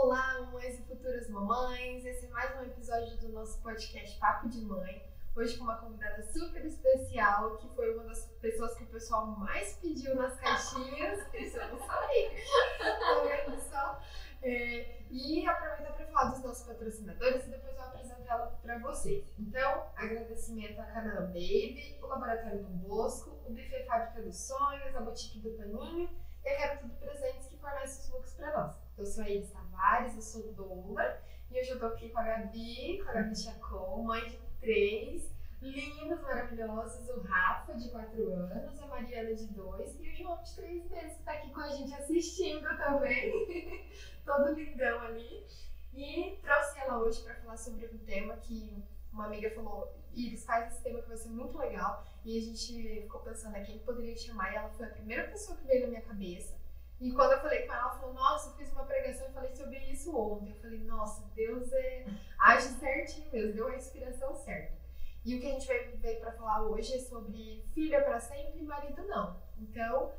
Olá, mamães e futuras mamães! Esse é mais um episódio do nosso podcast Papo de Mãe. Hoje com uma convidada super especial, que foi uma das pessoas que o pessoal mais pediu nas caixinhas. Isso eu não sabia. Tá vendo só? E aproveitar para falar dos nossos patrocinadores e depois eu apresento ela para vocês. Então, agradecimento a Canaã Baby, o Laboratório Dom Bosco, o Buffet Fábrica dos Sonhos, a Boutique do Paninho e a Quero Tudo Presentes, que fornece os looks para nós. Eu sou a Iris Tavares, eu sou doula e hoje eu tô aqui com a Gabi Chacon, mãe de 3 lindos, maravilhosos, o Rafa, de 4 anos, a Mariana, de 2 e o João, de 3 meses, que tá aqui com a gente assistindo também, todo lindão ali. E trouxe ela hoje para falar sobre um tema que uma amiga falou: Iris, faz esse tema que vai ser muito legal. E a gente ficou pensando quem poderia chamar, e ela foi a primeira pessoa que veio na minha cabeça. E quando eu falei com ela, ela falou: nossa, eu fiz uma pregação e falei sobre isso ontem. Eu falei: nossa, Deus age certinho mesmo, deu a inspiração certa. E o que a gente veio para falar hoje é sobre filho é para sempre e marido não. Então,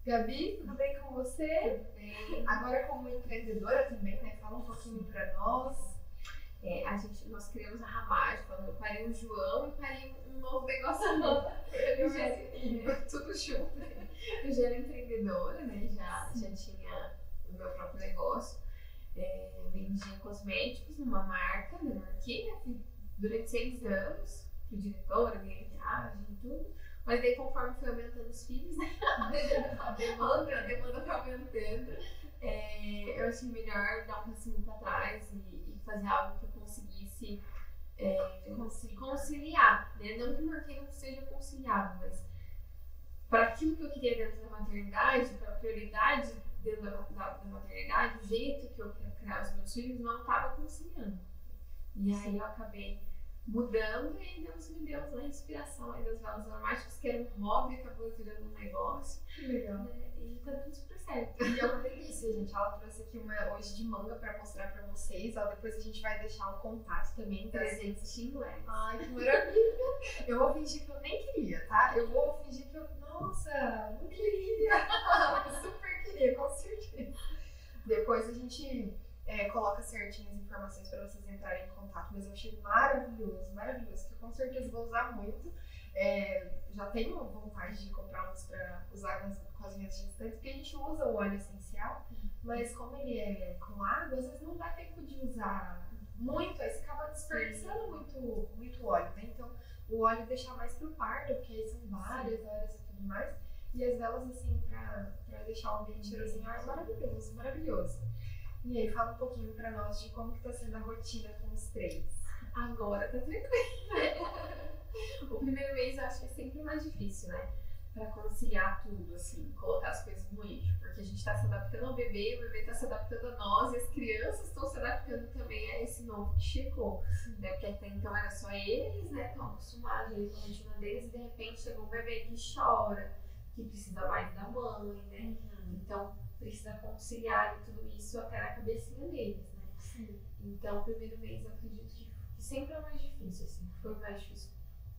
Gabi, tudo bem com você? Tudo bem. Agora como empreendedora também, né? Fala um pouquinho para nós. Nós criamos a Ramagem, quando eu parei o João e parei um novo negócio novo. Tudo junto. Eu já era empreendedora, né? Já tinha o meu próprio negócio. Vendia cosméticos numa marca, da Marquinha. Durante 6 anos, fui diretora, ganhei viagem e tudo. Mas daí, conforme foi aumentando os filhos, né? a demanda foi aumentando. Eu achei melhor dar um passinho para trás e fazer algo que eu conseguisse conciliar, né? Não que o Marquinhos não seja conciliável, mas para aquilo que eu queria dentro da maternidade, para a prioridade dentro da maternidade, o jeito que eu quero criar os meus filhos não estava conciliando. E aí eu acabei mudando e Deus me deu a inspiração aí das velas aromáticas, que era um hobby, acabou virando um negócio. Que legal. Né? E tá dando super certo. E é uma delícia, gente. Ela trouxe aqui uma hoje de manga pra mostrar pra vocês. Ó, depois a gente vai deixar o contato também. Presentinho, Ai, que maravilha. Eu vou fingir que eu nem queria, tá? Eu vou fingir que eu... Nossa, não queria. Eu super queria, com certeza. Depois a gente... coloca certinho as informações para vocês entrarem em contato, mas eu achei maravilhoso, que eu com certeza vou usar muito. Já tenho vontade de comprar uns para usar com as minhas gestantes, porque a gente usa o óleo essencial, mas como ele é com água, às vezes não dá tempo de usar muito, aí você acaba desperdiçando muito óleo, né? Então o óleo deixar mais pro parto, porque aí são várias horas e tudo mais, e as velas assim para deixar o ambiente cheirosinho, maravilhoso. E aí, fala um pouquinho pra nós de como que tá sendo a rotina com os 3. Agora tá tranquilo. O primeiro mês eu acho que é sempre mais difícil, né? Pra conciliar tudo, assim, colocar as coisas no eixo. Porque a gente tá se adaptando ao bebê, o bebê tá se adaptando a nós, e as crianças estão se adaptando também a esse novo que chegou. Né? Porque até então era só eles, né? Estão acostumados ali com a rotina deles, e de repente chegou um bebê que chora, que precisa mais da mãe, né? Então, precisa conciliar tudo isso até na cabecinha deles, né? Sim. Então, o primeiro mês eu acredito que sempre é mais difícil, assim. Foi mais difícil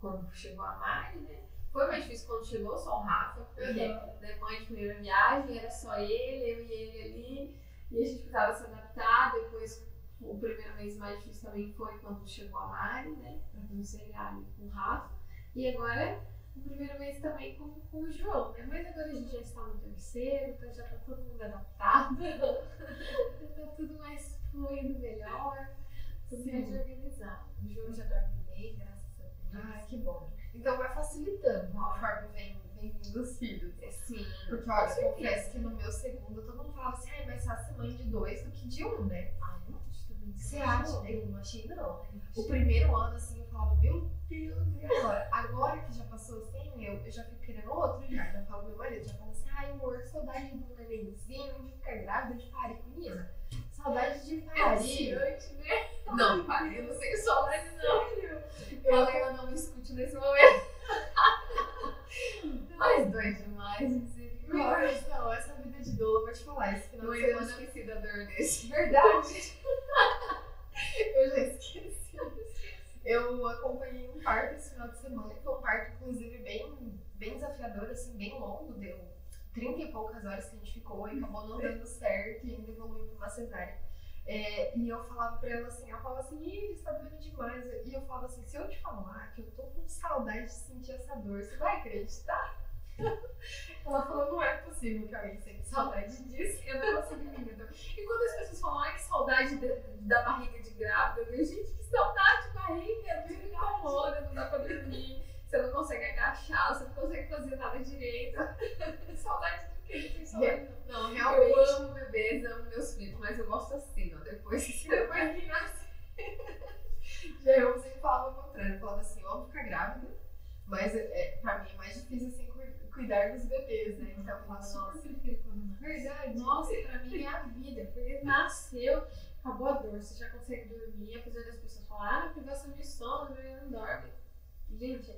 quando chegou a Mari, né? Foi mais difícil quando chegou só o Rafa, porque da mãe de primeira viagem era só ele, eu e ele ali, e a gente precisava se adaptar. Depois, o primeiro mês mais difícil também foi quando chegou a Mari, né? Pra conciliar ali com o Rafa. E agora, o primeiro mês também com o João, né? Mas agora a gente já está no terceiro, então já tá todo mundo adaptado, já tá tudo mais fluindo melhor, tudo mais organizado. O João já dorme bem, graças a Deus. Ai, que bom. Então vai facilitando conforme vem vindo os filhos. Sim. Porque olha, eu confesso que no meu segundo todo mundo falava assim: mais fácil ser mãe de 2 do que de 1, né? Ai, não acho também. Você acha? Eu não achei, não. O primeiro ano, assim, eu falava: meu Deus, e agora? Agora que já passou assim, eu já fico querendo outro já. Já falo pro meu marido, já falo assim: ai, amor, que saudade de um nenenzinho, de ficar grávida, de parir, menina. Saudade de parir. Né? Não, parir, eu não sei saudade, não. Ela não me escute nesse momento. Mas dói demais, misericórdia. Não, essa vida de doula, vou te falar, esse final de semana... Eu esqueci da dor desse. Verdade? Eu já esqueci. Eu acompanhei um parto esse final de semana, que foi um parto, inclusive, bem desafiador, assim, bem longo, deu 30 e poucas horas que a gente ficou e acabou não dando certo e ainda evoluiu para uma cesárea. E eu falava pra ela assim, Iris, tá doendo demais. E eu falava assim, se eu te falar que eu tô com saudade de sentir essa dor, você vai acreditar? Ela falou, não é possível que alguém sente saudade disso. Eu não consigo entender também. E quando as pessoas falam, que saudade da barriga de grávida, eu, gente, que saudade de barriga, tudo incomoda, não dá pra dormir, você não consegue agachar, você não consegue fazer nada direito. Saudade do quê? Não tem saudade não, realmente. Eu amo bebês, amo meus filhos, mas eu gosto assim, ó, depois que nasce. Já eu sempre falava o contrário, eu falava assim, eu amo ficar grávida, mas pra mim é mais difícil assim cuidar dos bebês, né? Então eu falava, nossa, prefiro quando nasce. Verdade. Nossa, pra mim é a vida, porque nasceu, acabou a dor, você já consegue dormir, apesar das pessoas falarem, privação de sono, não dorme. Gente,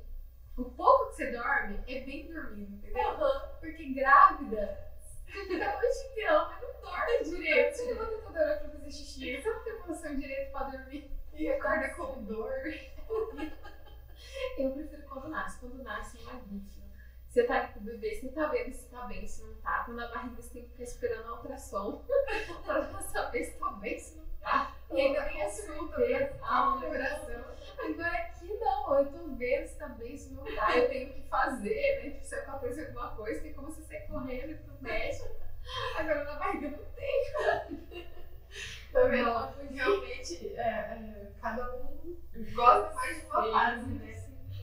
o pouco que você dorme é bem dormido, entendeu? Porque grávida, você fica a noite inteira, mas não dorme direito. Você levanta toda hora pra fazer xixi, você não tem posição direito pra dormir. E acorda com dor. Eu prefiro quando nasce. Quando nasce é uma vítima. Você tá aqui com o bebê, você tá vendo se tá bem, se não tá. Quando a barriga você tem que ficar esperando a ultrassom pra saber se tá bem, se não tá. E ainda tem consulta, a coração. Agora aqui não, eu tô vendo se tá bem, se não tá. Eu tenho que fazer, né? Se acontecer alguma coisa, tem como você sair correndo pro médico. Agora na barriga não tem. Tá vendo? Realmente, cada um gosta mais de uma fase, né?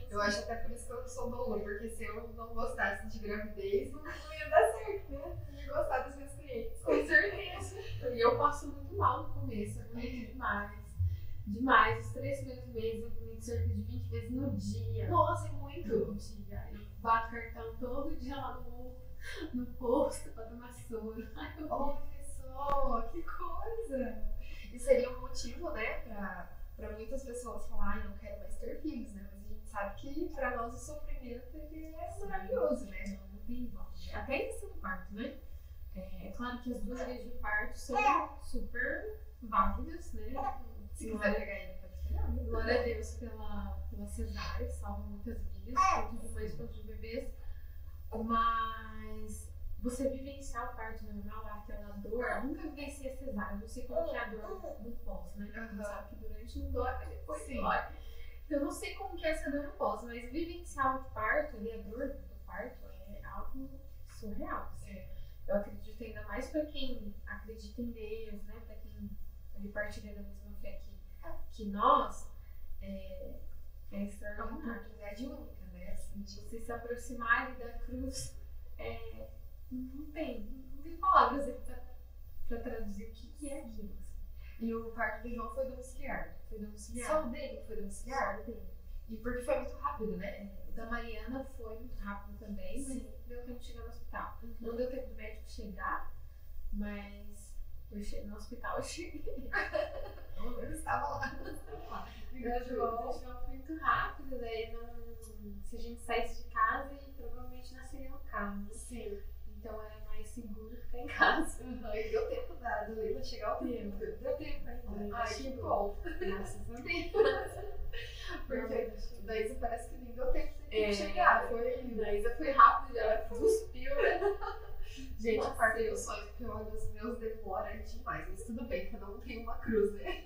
Eu acho até por isso que eu sou doula, porque se eu não gostasse de gravidez, não ia dar certo, né? Não ia gostar dos meus clientes. Com certeza. E eu passo muito mal no começo, eu bonito demais. Demais. Os 3 primeiros meses eu bonito cerca de 20 vezes no dia. Nossa, é muito! No dia. Eu bato cartão todo dia lá no posto pra tomar soro. Olha só, que coisa! E seria um motivo, né, pra muitas pessoas falarem, não quero mais ter filhos, né? Mas a gente sabe que pra nós o sofrimento ele é maravilhoso, né? Não tem igual. Até a questão do parto, né? É claro que as 2 vezes de parto são super válidas, né? Se quiser pegar ele, pode pegar. Glória a Deus pela cesárea, que salva muitas vidas, tanto de mães quanto de bebês. Mas você vivenciar o parto normal, aquela dor, eu nunca vivenciei a cesárea, não sei como que é a dor no pós, né? Você sabe que durante não dói, mas depois dói. Então eu não sei como que é essa dor no pós, mas vivenciar o parto, ali, a dor do parto, é algo surreal. Assim. Eu acredito ainda mais para quem acredita em Deus, né? Para quem partilha da mesma fé que nós, é extraordinário. É uma oportunidade única, né? Assim, de você se aproximar ali da cruz, não tem palavras pra traduzir o que é aquilo. E o parto do João foi domiciliar. Foi domiciliar. Só o dele foi domiciliar? Só o dele. E porque foi muito rápido, né? O da Mariana foi muito rápido também, mas deu tempo de chegar no hospital. Não deu tempo do médico chegar, mas eu cheguei no hospital, eu cheguei. Eu estava lá. O João foi muito rápido, daí se a gente saísse de casa e provavelmente nasceria no carro. Sim. Então era mais seguro ficar em casa. E deu tempo da Leila chegar ao tempo. Deu tempo ainda. Ai, que bom. Graças a Deus. Porque da Isa parece que nem deu tempo de chegar. Da Isa foi rápido, ela cuspiu, né? Gente, a parte dos sonhos, porque olha, os meus demora demais. Mas tudo bem, cada um tem uma cruz, né?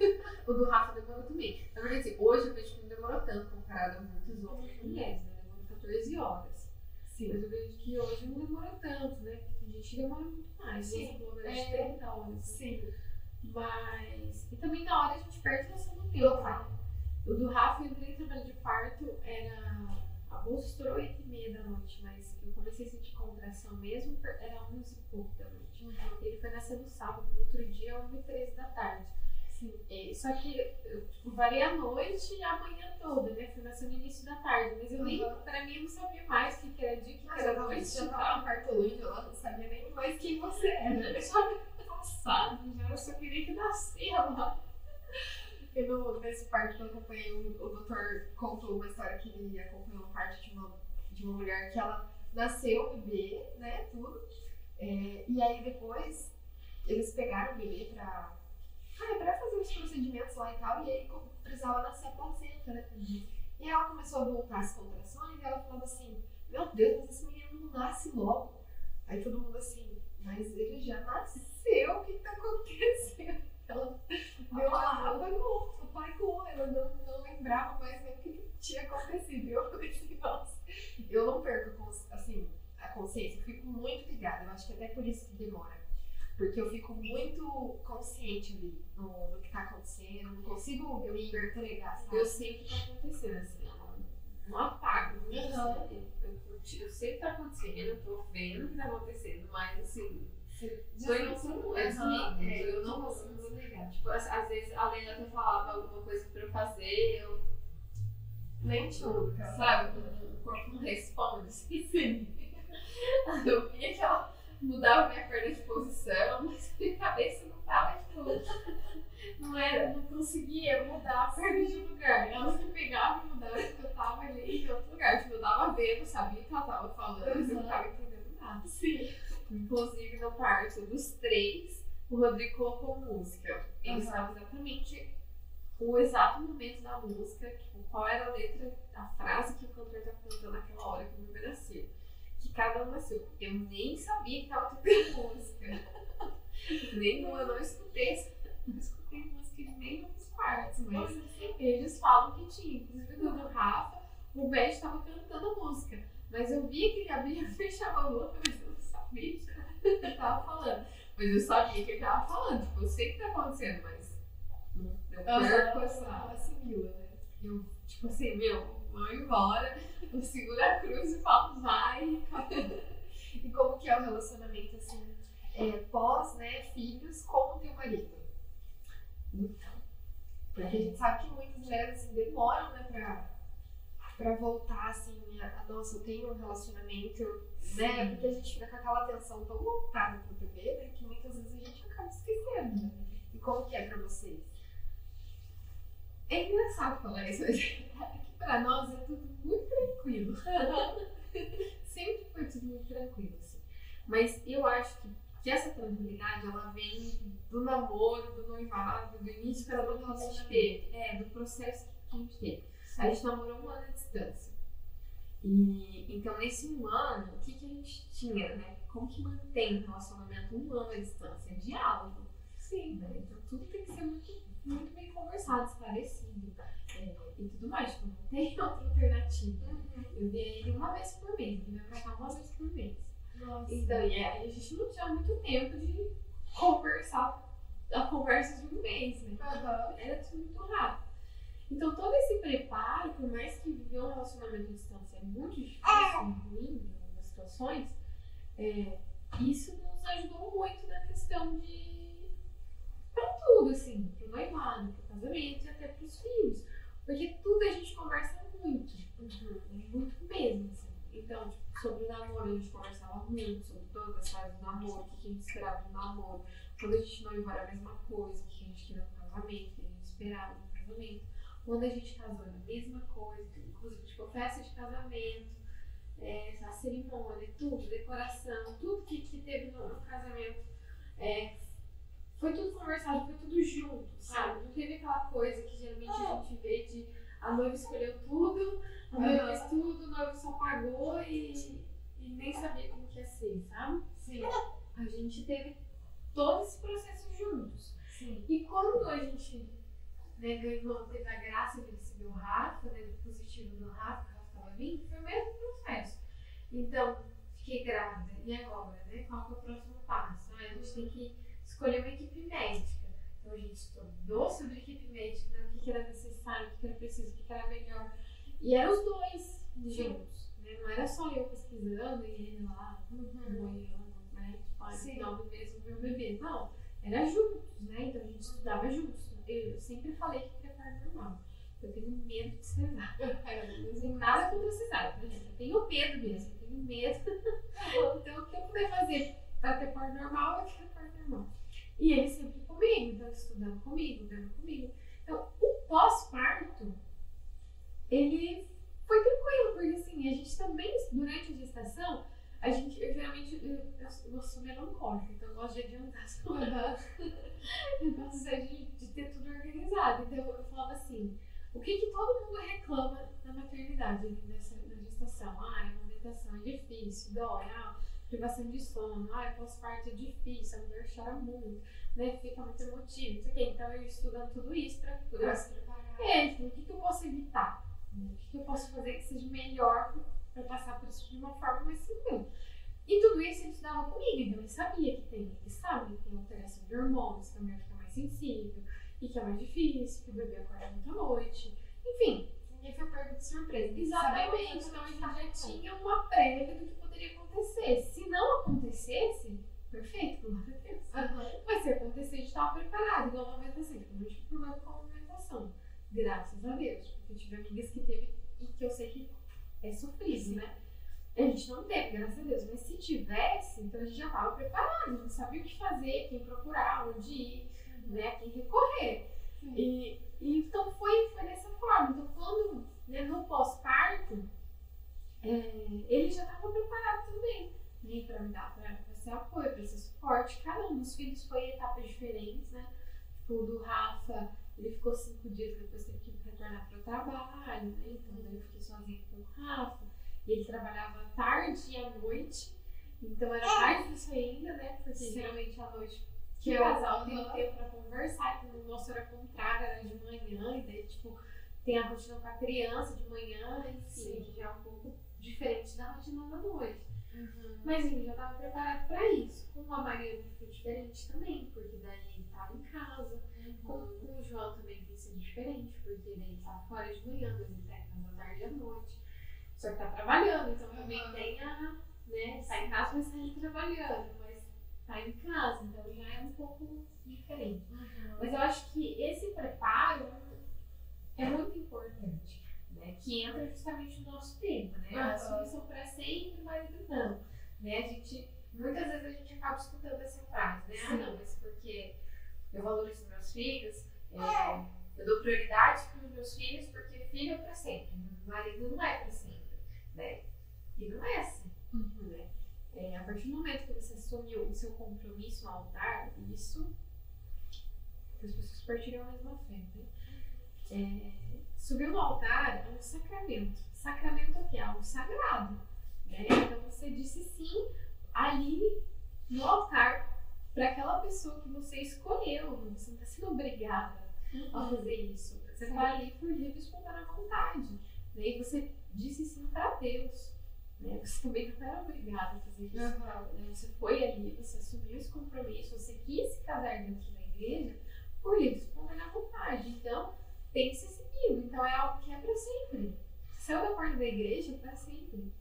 O do Rafa demorou também. Na verdade, assim, hoje eu vejo que não demorou tanto comparado a muitas outras mulheres, né? Demorou 14 horas. Sim. Mas eu vejo que hoje não demorou tanto, né? Porque a gente demora muito mais. Sim. Pelo menos 30 horas. Sim. Mas. E também na hora a gente perde noção do tempo, né? O do Rafa, eu entrei em trabalho de parto, a bolsa estourou 8h30 da noite, mas eu comecei a sentir contração mesmo, era 11 e pouco da noite. Ele foi nascer no sábado, no outro dia, 1h13 da tarde. Sim. Só que eu varei a noite e a manhã toda, né? Foi nascer no início da tarde, mas eu nem, pra mim, eu não sabia mais o que era dia, o que era noite. Já tava no cartolândia lá, não sabia nem mais quem você era. Eu já passado, eu só queria que nascia lá. E nesse parto que eu acompanhei, o doutor contou uma história que ele acompanhou no parto de uma mulher que ela nasceu o bebê, né, tudo. E aí depois eles pegaram o bebê pra fazer os procedimentos lá e tal, e aí precisava nascer a placenta, né. E ela começou a voltar as contrações e ela falava assim, meu Deus, mas esse menino não nasce logo. Aí todo mundo assim, mas ele já nasceu, o que tá acontecendo? Ela consciente ali no que tá acontecendo, não consigo me entregar, sabe? Eu sei o que tá acontecendo, assim, não apago. Eu sei o que tá acontecendo, eu tô vendo o que tá acontecendo, mas assim, eu não consigo desligar. Tipo, às vezes a Lena até falava alguma coisa pra eu fazer, eu nem tudo, cara. Sabe, o corpo não responde, assim. Eu via que ela mudava minha perna de posição, mas minha cabeça não tava, tipo, não conseguia mudar a perna de lugar. Ela me pegava e mudava porque eu tava ali em outro lugar. Tipo, eu tava vendo, sabia o que ela tava falando, mas eu não tava entendendo nada. Sim. Inclusive, no parto dos 3, o Rodrigo colocou música. Ele sabe exatamente o exato momento da música, tipo, qual era a letra, a frase que o cantor estava cantando naquela hora que o bebê nasceu. Que cada um nasceu. Eu nem sabia que tava tocando música. Eu não escutei música de nenhum dos partos, mas eles falam que tinha. Inclusive do Rafa, o médico estava cantando a música. Mas eu via que ele abria e fechava a boca, mas eu não sabia o que ele tava falando. Mas eu sabia que ele tava falando, tipo, eu sei o que tá acontecendo, mas meu corpo assimila, né? Eu, tipo assim, vou embora, eu seguro a cruz e falo, vai, e acabou. E como que é o relacionamento, assim, pós, né, filhos com o teu marido? Então, porque a gente sabe que muitas mulheres, assim, demoram, né, pra voltar, assim, nossa, eu tenho um relacionamento, né, porque a gente fica com aquela atenção tão voltada pro bebê, né, que muitas vezes a gente acaba esquecendo, né? E como que é pra vocês? É engraçado falar isso, mas aqui pra nós é tudo muito tranquilo. Sempre foi tudo muito tranquilo, assim. Mas eu acho que essa tranquilidade, ela vem do namoro, do noivado, do início que a gente teve, do processo que a gente teve. A gente namorou 1 ano à distância. E então, nesse 1 ano, o que a gente tinha, né? Como que mantém um relacionamento 1 ano à distância? Diálogo. Sim, né? Então, tudo tem que ser muito bem conversado, esclarecido e tudo mais. Tipo, não tem outra alternativa. Eu via ele 1 vez por mês, ele veio pra cá 1 vez por mês. Nossa. Então, e aí a gente não tinha muito tempo de conversar a conversa de 1 mês, né? Era tudo muito rápido. Então, todo esse preparo, por mais que viver um relacionamento à distância é muito difícil, ruim em algumas situações, isso nos ajudou muito na questão pra tudo, assim, pro noivado, pro casamento e até pros filhos. Porque tudo a gente conversa muito, muito mesmo, assim. Então, tipo, sobre o namoro a gente conversava muito, sobre todas as fases do namoro, o que a gente esperava do namoro. Quando a gente noivou era a mesma coisa, o que a gente queria no casamento, o que a gente esperava no casamento. Quando a gente casou era a mesma coisa, inclusive, tipo, festa de casamento, a cerimônia, tudo, decoração, tudo que teve no casamento. Foi tudo conversado, foi tudo junto, sabe? Não teve aquela coisa que geralmente a gente vê de a noiva escolheu tudo, a noiva fez tudo, o noivo só pagou e nem sabia como que ia ser, sabe? Sim. A gente teve todo esse processo juntos. Sim. E quando a gente ganhou, teve a graça de receber o Rafa, do positivo do Rafa, que o Rafa estava vindo, foi o mesmo processo. Então, fiquei grávida, e agora, né? Qual que é o próximo passo? A gente tem que escolher uma equipe médica. Então a gente estudou sobre a equipe médica, né? O que era necessário, o que era preciso, o que era melhor. E eram os 2 juntos, né? Não era só eu pesquisando e ele lá, boiando, né? Tipo, 9 meses ver o bebê. Não, era juntos, né? Então a gente estudava juntos. Eu sempre falei que queria parto normal. Eu tenho medo de cesárea. Eu não tenho nada contra cesárea, por exemplo. Eu tenho medo mesmo, eu tenho medo. Então o que eu puder fazer para ter parto normal, eu quero parto normal. E ele sempre comigo, então estudando comigo, vendo comigo. Então, o pós-parto, ele foi tranquilo, porque assim, a gente também, durante a gestação, eu geralmente, eu sou melancólica, então eu gosto de adiantar as coisas. Eu gosto de ter tudo organizado. Então eu falava assim, o que todo mundo reclama na maternidade, na gestação? A amamentação é difícil, dói, privação de sono, pós-parto é difícil, a mulher chora muito, né? Fica muito emotiva, não sei o quê. Então eu estudando tudo isso pra preparar. O que eu posso evitar? O que eu posso fazer que seja melhor pra passar por isso de uma forma mais tranquila? E tudo isso ele estudava comigo, então ele sabia que tem, ele sabe que tem alteração de hormônios, que a mulher fica mais sensível, e que é mais difícil, que o bebê acorda muito à noite, enfim. Ninguém foi pego de surpresa. Exatamente, então a gente já tinha uma prévia do que poderia acontecer. Se não acontecesse, perfeito, glória a Deus. Mas se acontecer, a gente estava preparado, igual uma vez assim, eu não tive problema com a alimentação, graças a Deus, porque eu tive amigas que teve e que eu sei que é sofrido, né? A gente não teve, graças a Deus, mas se tivesse, então a gente já estava preparado, a gente sabia o que fazer, quem procurar, onde ir, né, quem recorrer. E então foi dessa forma. Então quando, né, no pós-parto, ele já estava preparado também, né, para me dar, para ser apoio, para ser suporte. Cada um dos filhos foi em etapas diferentes, né? Tipo, o do Rafa, ele ficou 5 dias, depois teve que retornar para o trabalho, né? Então daí eu fiquei sozinha com o Rafa. E ele trabalhava tarde e à noite, então era mais difícil ainda, né? Porque geralmente à noite que o casal tem tempo pra conversar, e o nosso era contrário, era de manhã, e daí, tipo, tem a rotina com a criança de manhã, enfim, que já é um pouco diferente da rotina da noite. Mas ele já estava preparado para isso. Com a Mariana foi diferente também, porque daí ele estava em casa. Com o João também tem sido diferente, porque daí ele está fora de manhã, mas ele está em casa à tarde e à noite. Só que tá trabalhando, então também tem a, né, tá em casa, mas tá ali trabalhando, mas tá em casa, então já é um pouco diferente. Mas eu acho que esse preparo é muito importante, né, que entra justamente no nosso tema, né, as filhas são para sempre, o marido não, né, muitas vezes a gente acaba escutando essa frase, né, não, mas porque eu valorizo meus filhos, eu dou prioridade para os meus filhos porque filho é para sempre, marido não é para sempre. Né? E não é assim, né? A partir do momento que você assumiu o seu compromisso no altar, isso as pessoas partilham a mesma fé, né? Subiu no altar é um sacramento. Sacramento é o quê? É algo sagrado, né? Então você disse sim ali no altar para aquela pessoa que você escolheu. Você não está sendo obrigada a fazer isso. Você está ali por livre e espontânea vontade, né? E você disse sim para Deus, né? Você também não era obrigada a fazer isso. Né? Você foi ali, você assumiu esse compromisso, você quis se casar dentro da igreja por livre e espontânea vontade. Então, tem que ser seguido. Então, é algo que é para sempre. Se saiu da porta da igreja, é para sempre.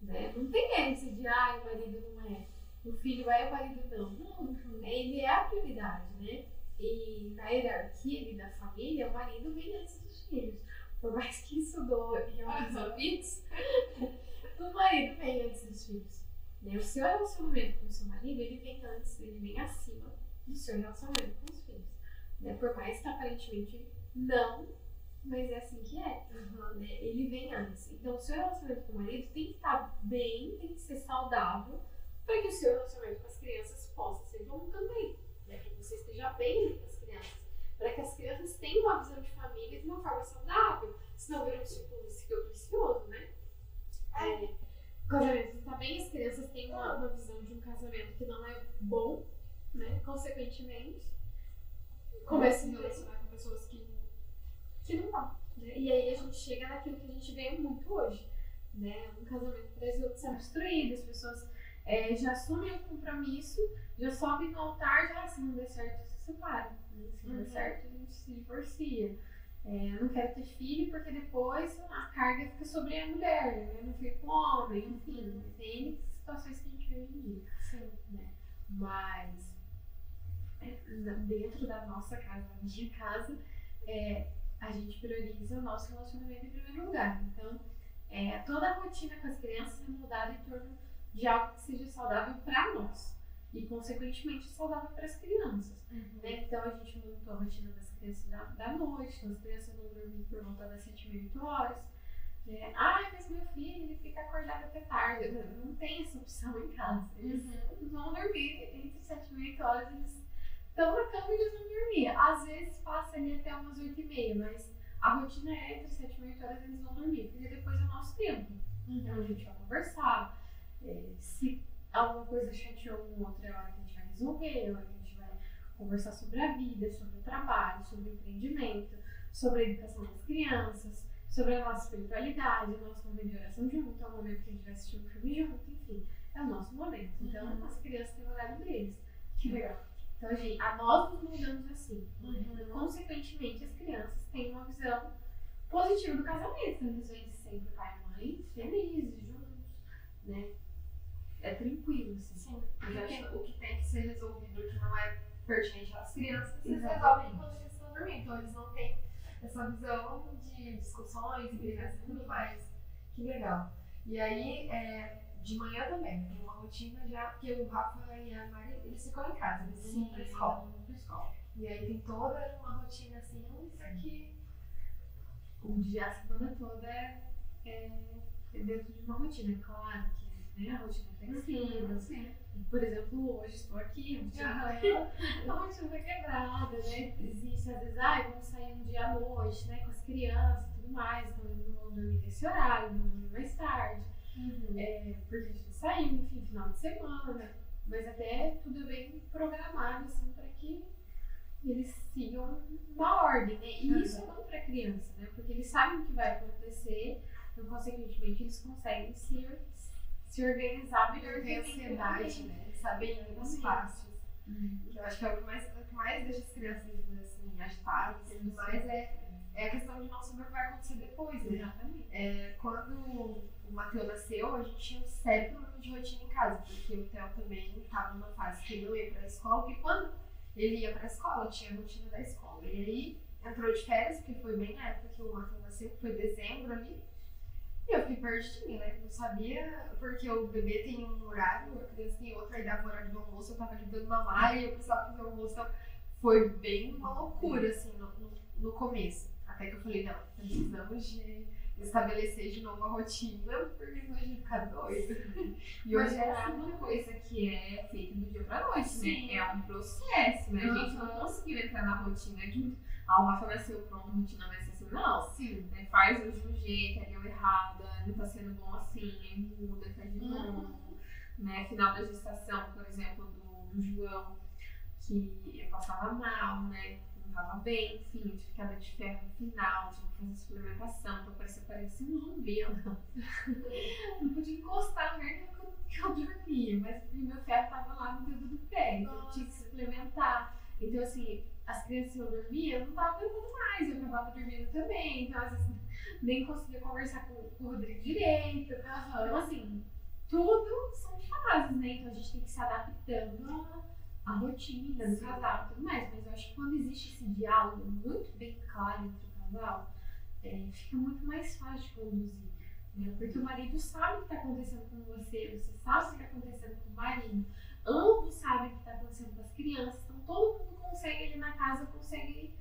Né? Não tem esse de, o marido não é, o filho é, o marido não. Não, ele é a prioridade, né? E na hierarquia ali da família, o marido vem antes dos filhos. Por mais que isso doe em alguns ouvidos, o marido vem antes dos filhos. Né? O seu relacionamento com o seu marido, ele vem antes, ele vem acima do seu relacionamento com os filhos. Né? Por mais que aparentemente não, mas é assim que é. Né? Ele vem antes. Então, o seu relacionamento com o marido tem que estar bem, tem que ser saudável, para que o seu relacionamento com as crianças possa ser bom também. Né? Que você esteja bem ali com as crianças. Para que as crianças tenham uma visão de família de uma forma saudável, senão vira um círculo vicioso, né? O casamento não está bem, as crianças têm uma visão de um casamento que não é bom, né? Consequentemente, começam a se relacionar com pessoas que não vão. Né? E aí a gente chega naquilo que a gente vê muito hoje, né? Um casamento parece outro sendo destruído, as pessoas já assumem o compromisso, já sobem no altar, já se não der certo, se separam. Se não der certo, a gente se divorcia. Eu não quero ter filho porque depois a carga fica sobre a mulher, eu não fico com o homem, enfim. Tem situações que a gente vê hoje em dia. Sim. Né? Mas dentro da nossa casa, da minha casa, a gente prioriza o nosso relacionamento em primeiro lugar. Então, toda a rotina com as crianças é mudada em torno de algo que seja saudável para nós. E, consequentemente, saudável para as crianças. Né? Então, a gente montou a rotina das crianças da noite, então as crianças vão dormir por volta das 7h, 8 horas. Mas meu filho, ele fica acordado até tarde. Não tem essa opção em casa. Eles vão dormir entre 7h e 8 horas, eles estão na cama e eles vão dormir. Às vezes passa ali até umas 8h30, mas a rotina é entre 7h e 8 horas eles vão dormir, porque depois é o nosso tempo. Então, a gente vai conversar. Se alguma coisa chateou um outro, é a hora que a gente vai resolver, é a hora que a gente vai conversar sobre a vida, sobre o trabalho, sobre o empreendimento, sobre a educação das crianças, sobre a nossa espiritualidade, o nosso momento de oração junto, é o momento que a gente vai assistir um filme junto, enfim. é o nosso momento. Então, as crianças têm o horário deles. Que legal. Então, nós nos mudamos assim. Consequentemente, as crianças têm uma visão positiva do casamento. Eles veem sempre pai e mãe felizes, juntos, né? É tranquilo, assim. Sim. O que tem que ser resolvido, que não é pertinente às crianças, eles resolvem quando eles estão dormindo. Então, eles não têm essa visão de discussões e brigas e tudo mais. Que legal. E aí, de manhã também, tem uma rotina já, porque o Rafa e a Mari, eles ficam em casa, eles vão pra escola. E aí tem toda uma rotina assim, isso aqui. O dia, a semana toda é dentro de uma rotina, claro que, né, a rotina é flexível. Sim. Por exemplo, hoje estou aqui, a rotina foi quebrada, né? Existe, às vezes, vamos sair um dia à noite, né, com as crianças e tudo mais, então eles não vão dormir nesse horário, vão dormir mais tarde. Porque a gente saiu, enfim, final de semana, mas até tudo é bem programado, assim, para que eles sigam uma ordem, né? E isso é bom para a criança, né? Porque eles sabem o que vai acontecer, então, consequentemente, eles conseguem se organizar melhor. Tem ansiedade, né? Eles sabem os passos. Eu acho que é o que mais deixa as crianças assim, agitadas e tudo mais, é a questão de não saber o que vai acontecer depois, né? Exatamente. Quando o Matheus nasceu, a gente tinha um sério problema de rotina em casa, porque o Theo também estava numa fase que ele não ia para a escola, porque quando ele ia para a escola, tinha a rotina da escola. E aí entrou de férias, porque foi bem na época que o Matheus nasceu, que foi dezembro ali. E eu fiquei perdidinha, né? Não sabia, porque o bebê tem um horário, a criança tem outro, aí dava o horário do almoço, eu tava ali dando mamar e eu precisava fazer o almoço. Então foi bem uma loucura, assim, no começo. Até que eu falei, não, precisamos de estabelecer de novo a rotina, porque senão a gente fica doido. E hoje é uma coisa que é feita do dia pra noite, né? É um processo, né? A gente não conseguiu entrar na rotina de o Rafa nasceu pronto, a rotina vai ser assim, não. Sim. Né? Faz hoje de um jeito, aí deu errado, não tá sendo bom assim, aí muda, faz de novo. Né? Final da gestação, por exemplo, do João, que eu passava mal, né? Não tava bem, enfim, eu tive que ficar de ferro no final, tive que fazer suplementação, então parecia um zumbi, não podia encostar mesmo que eu dormia, mas o meu ferro tava lá no dedo do pé, então eu tinha que suplementar. Então, assim, as crianças eu dormia, eu não tava dormindo mais, eu acabava dormindo também, então às vezes nem conseguia conversar com o Rodrigo direito. Então, assim, tudo são fases, né? Então a gente tem que se adaptando à rotina do casal e tudo mais. Mas eu acho que quando existe esse diálogo muito bem claro entre o casal, fica muito mais fácil de conduzir. Né? Porque o marido sabe o que está acontecendo com você sabe o que está acontecendo com o marido, ambos sabem o que está acontecendo com as crianças, então todo mundo consegue ali na casa, consegue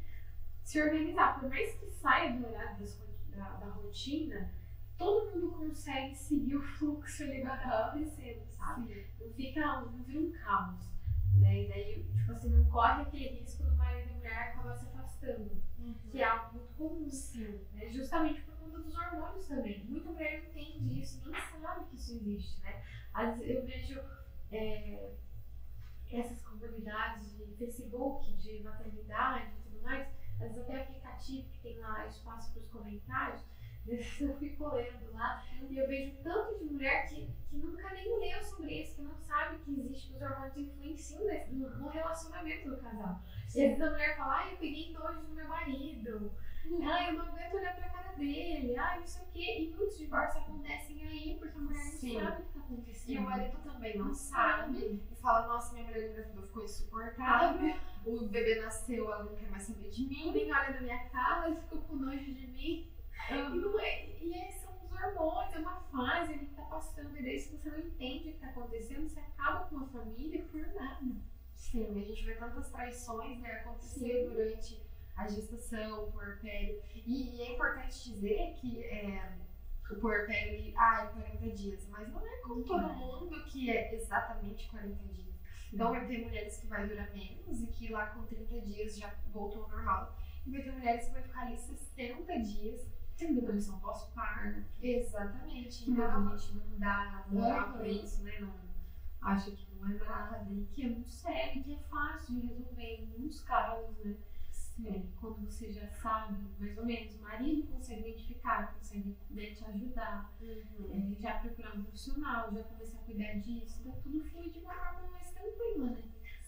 se organizar. Por mais que saia do horário da rotina, todo mundo consegue seguir o fluxo ali que tá acontecendo, sabe? Não vira um caos. Né? E daí, tipo assim, não corre aquele risco do marido e da mulher acabar se afastando, que é algo muito comum, né? Justamente por conta dos hormônios também. Muita mulher não entende isso, nem sabe que isso existe, né? Às vezes eu vejo essas comunidades de Facebook, de maternidade e tudo mais, às vezes até aplicativo que tem lá espaço para os comentários, eu fico lendo lá e eu vejo tanto de mulher que nunca nem leu sobre isso, que não sabe que existe, que os hormônios influenciam no relacionamento do casal. E às vezes a mulher fala, eu peguei nojo do meu marido, eu não aguento olhar pra cara dele, não sei o quê. E muitos divórcios acontecem aí porque a mulher não sabe o que tá acontecendo. E o marido também não sabe. E fala, nossa, minha mulher engravidou, ficou insuportável. O bebê nasceu, ela não quer mais saber de mim. Nem olha na minha cara, ficou com nojo de mim. E são os hormônios, é uma fase ali que tá passando. E daí, se você não entende o que tá acontecendo, você acaba com a família por nada. Sim, a gente vê tantas traições, né, acontecer durante a gestação, o puerpério. E é importante dizer que o puerpério é 40 dias, mas não é com todo mundo que é exatamente 40 dias. Então vai ter mulheres que vai durar menos e que lá com 30 dias já voltou ao normal. E vai ter mulheres que vai ficar ali 60 dias. Tem depressão pós-parto. Exatamente. Então a gente não dá moral pra isso, né? Não acha que não é nada. E que é muito sério, que é fácil de resolver em muitos casos, né? Quando você já sabe, mais ou menos, o marido consegue identificar, consegue te ajudar, já procurar um profissional, já começar a cuidar disso, então tudo flui de uma forma mais tranquila, né?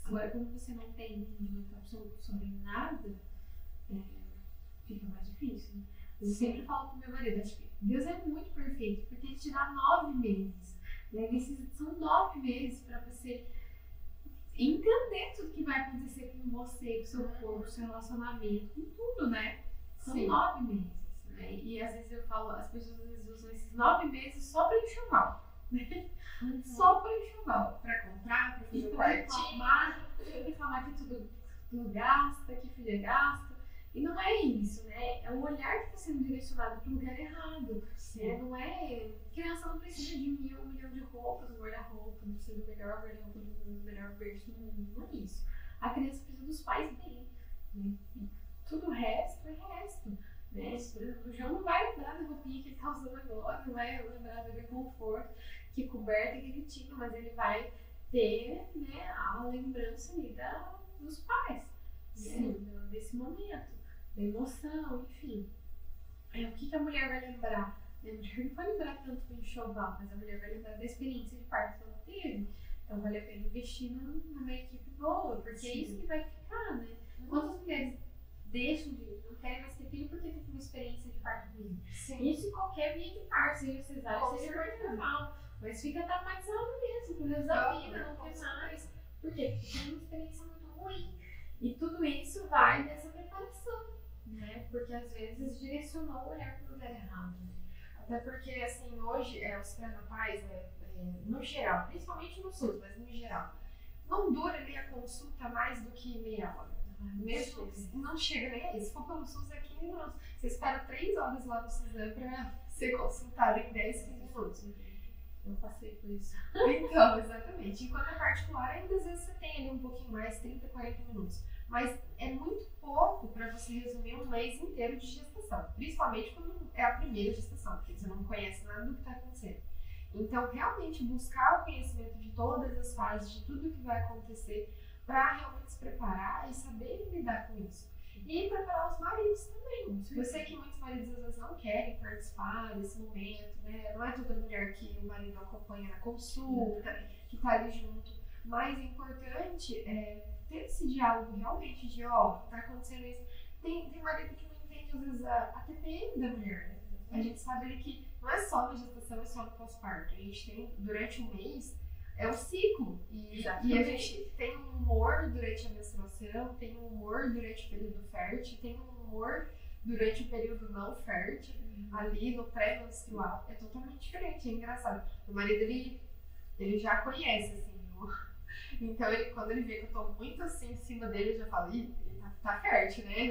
Agora, quando você não tem entendimento absoluto sobre nada, fica mais difícil, né? Eu sempre falo pro meu marido, acho que Deus é muito perfeito, porque Ele te dá 9 meses, né? São 9 meses para você entender tudo que vai acontecer com você, com o seu corpo, com o seu relacionamento, com tudo, né? São 9 meses, né? E às vezes eu falo, as pessoas às vezes usam esses 9 meses só para enxoval, né? Só para enxoval, para comprar, para fazer reclamar que tudo gasta, que filha gasta. E não é isso, né? É o olhar que está sendo direcionado para o lugar errado. Né? Não é. Criança não precisa de 1 milhão de roupas no guarda-roupa, não precisa do melhor guarda-roupa, do melhor berço do mundo. Não é isso. A criança precisa dos pais dele. Né? E tudo o resto é resto. Né? O João não vai lembrar da roupinha que ele está usando agora, não vai lembrar do conforto, que coberta que ele tinha, mas ele vai ter, né, a lembrança ali dos pais. Né? Desse momento. Da emoção, enfim. O que a mulher vai lembrar? A mulher não vai lembrar tanto do enxoval, mas a mulher vai lembrar da experiência de parto que ela teve. Então vale a pena investir numa equipe boa, porque é isso que vai ficar, né? Quantas mulheres deixam não querem mais ter filho porque teve uma experiência de parto ruim? Isso em qualquer via de parto, seja cesárea, seja parto normal. Mas fica traumatizado mesmo, pro resto da vida, não quer mais. Por quê? Porque tem uma experiência muito ruim. E tudo isso vai dessa preparação, né? Porque às vezes direcionou o olhar para o lugar errado. Até porque, assim, hoje, os pré-natais, né, no geral, principalmente no SUS, mas no geral, não dura ali a consulta mais do que meia hora. Mesmo não chega nem a isso. Se for pelo SUS é 15 minutos. Você espera 3 horas lá no SUSAM para ser consultado em 10, 15 minutos. Eu passei por isso. Então, exatamente. Enquanto é particular, ainda às vezes você tem ali um pouquinho mais, 30, 40 minutos. Mas é muito pouco para você resumir um mês inteiro de gestação. Principalmente quando é a primeira gestação, porque você não conhece nada do que está acontecendo. Então, realmente buscar o conhecimento de todas as fases, de tudo que vai acontecer, para realmente se preparar e saber lidar com isso. E preparar os maridos também. Eu sei que muitos maridos às vezes não querem participar desse momento, né? Não é toda mulher que o marido acompanha na consulta, que tá ali junto. Mas é importante ter esse diálogo realmente de, tá acontecendo isso. Tem marido que não entende às vezes a TPM da mulher, né? A gente sabe ali que não é só na gestação, é só no pós-parto. A gente tem, durante um mês, é um ciclo. E a gente tem um humor durante a menstruação, tem um humor durante o período fértil, tem um humor durante o período não fértil, ali no pré-menstrual. É totalmente diferente, é engraçado. O marido, ele já conhece, assim. Então, quando ele vê que eu tô muito assim em cima dele, eu já falo, ele tá fértil, né?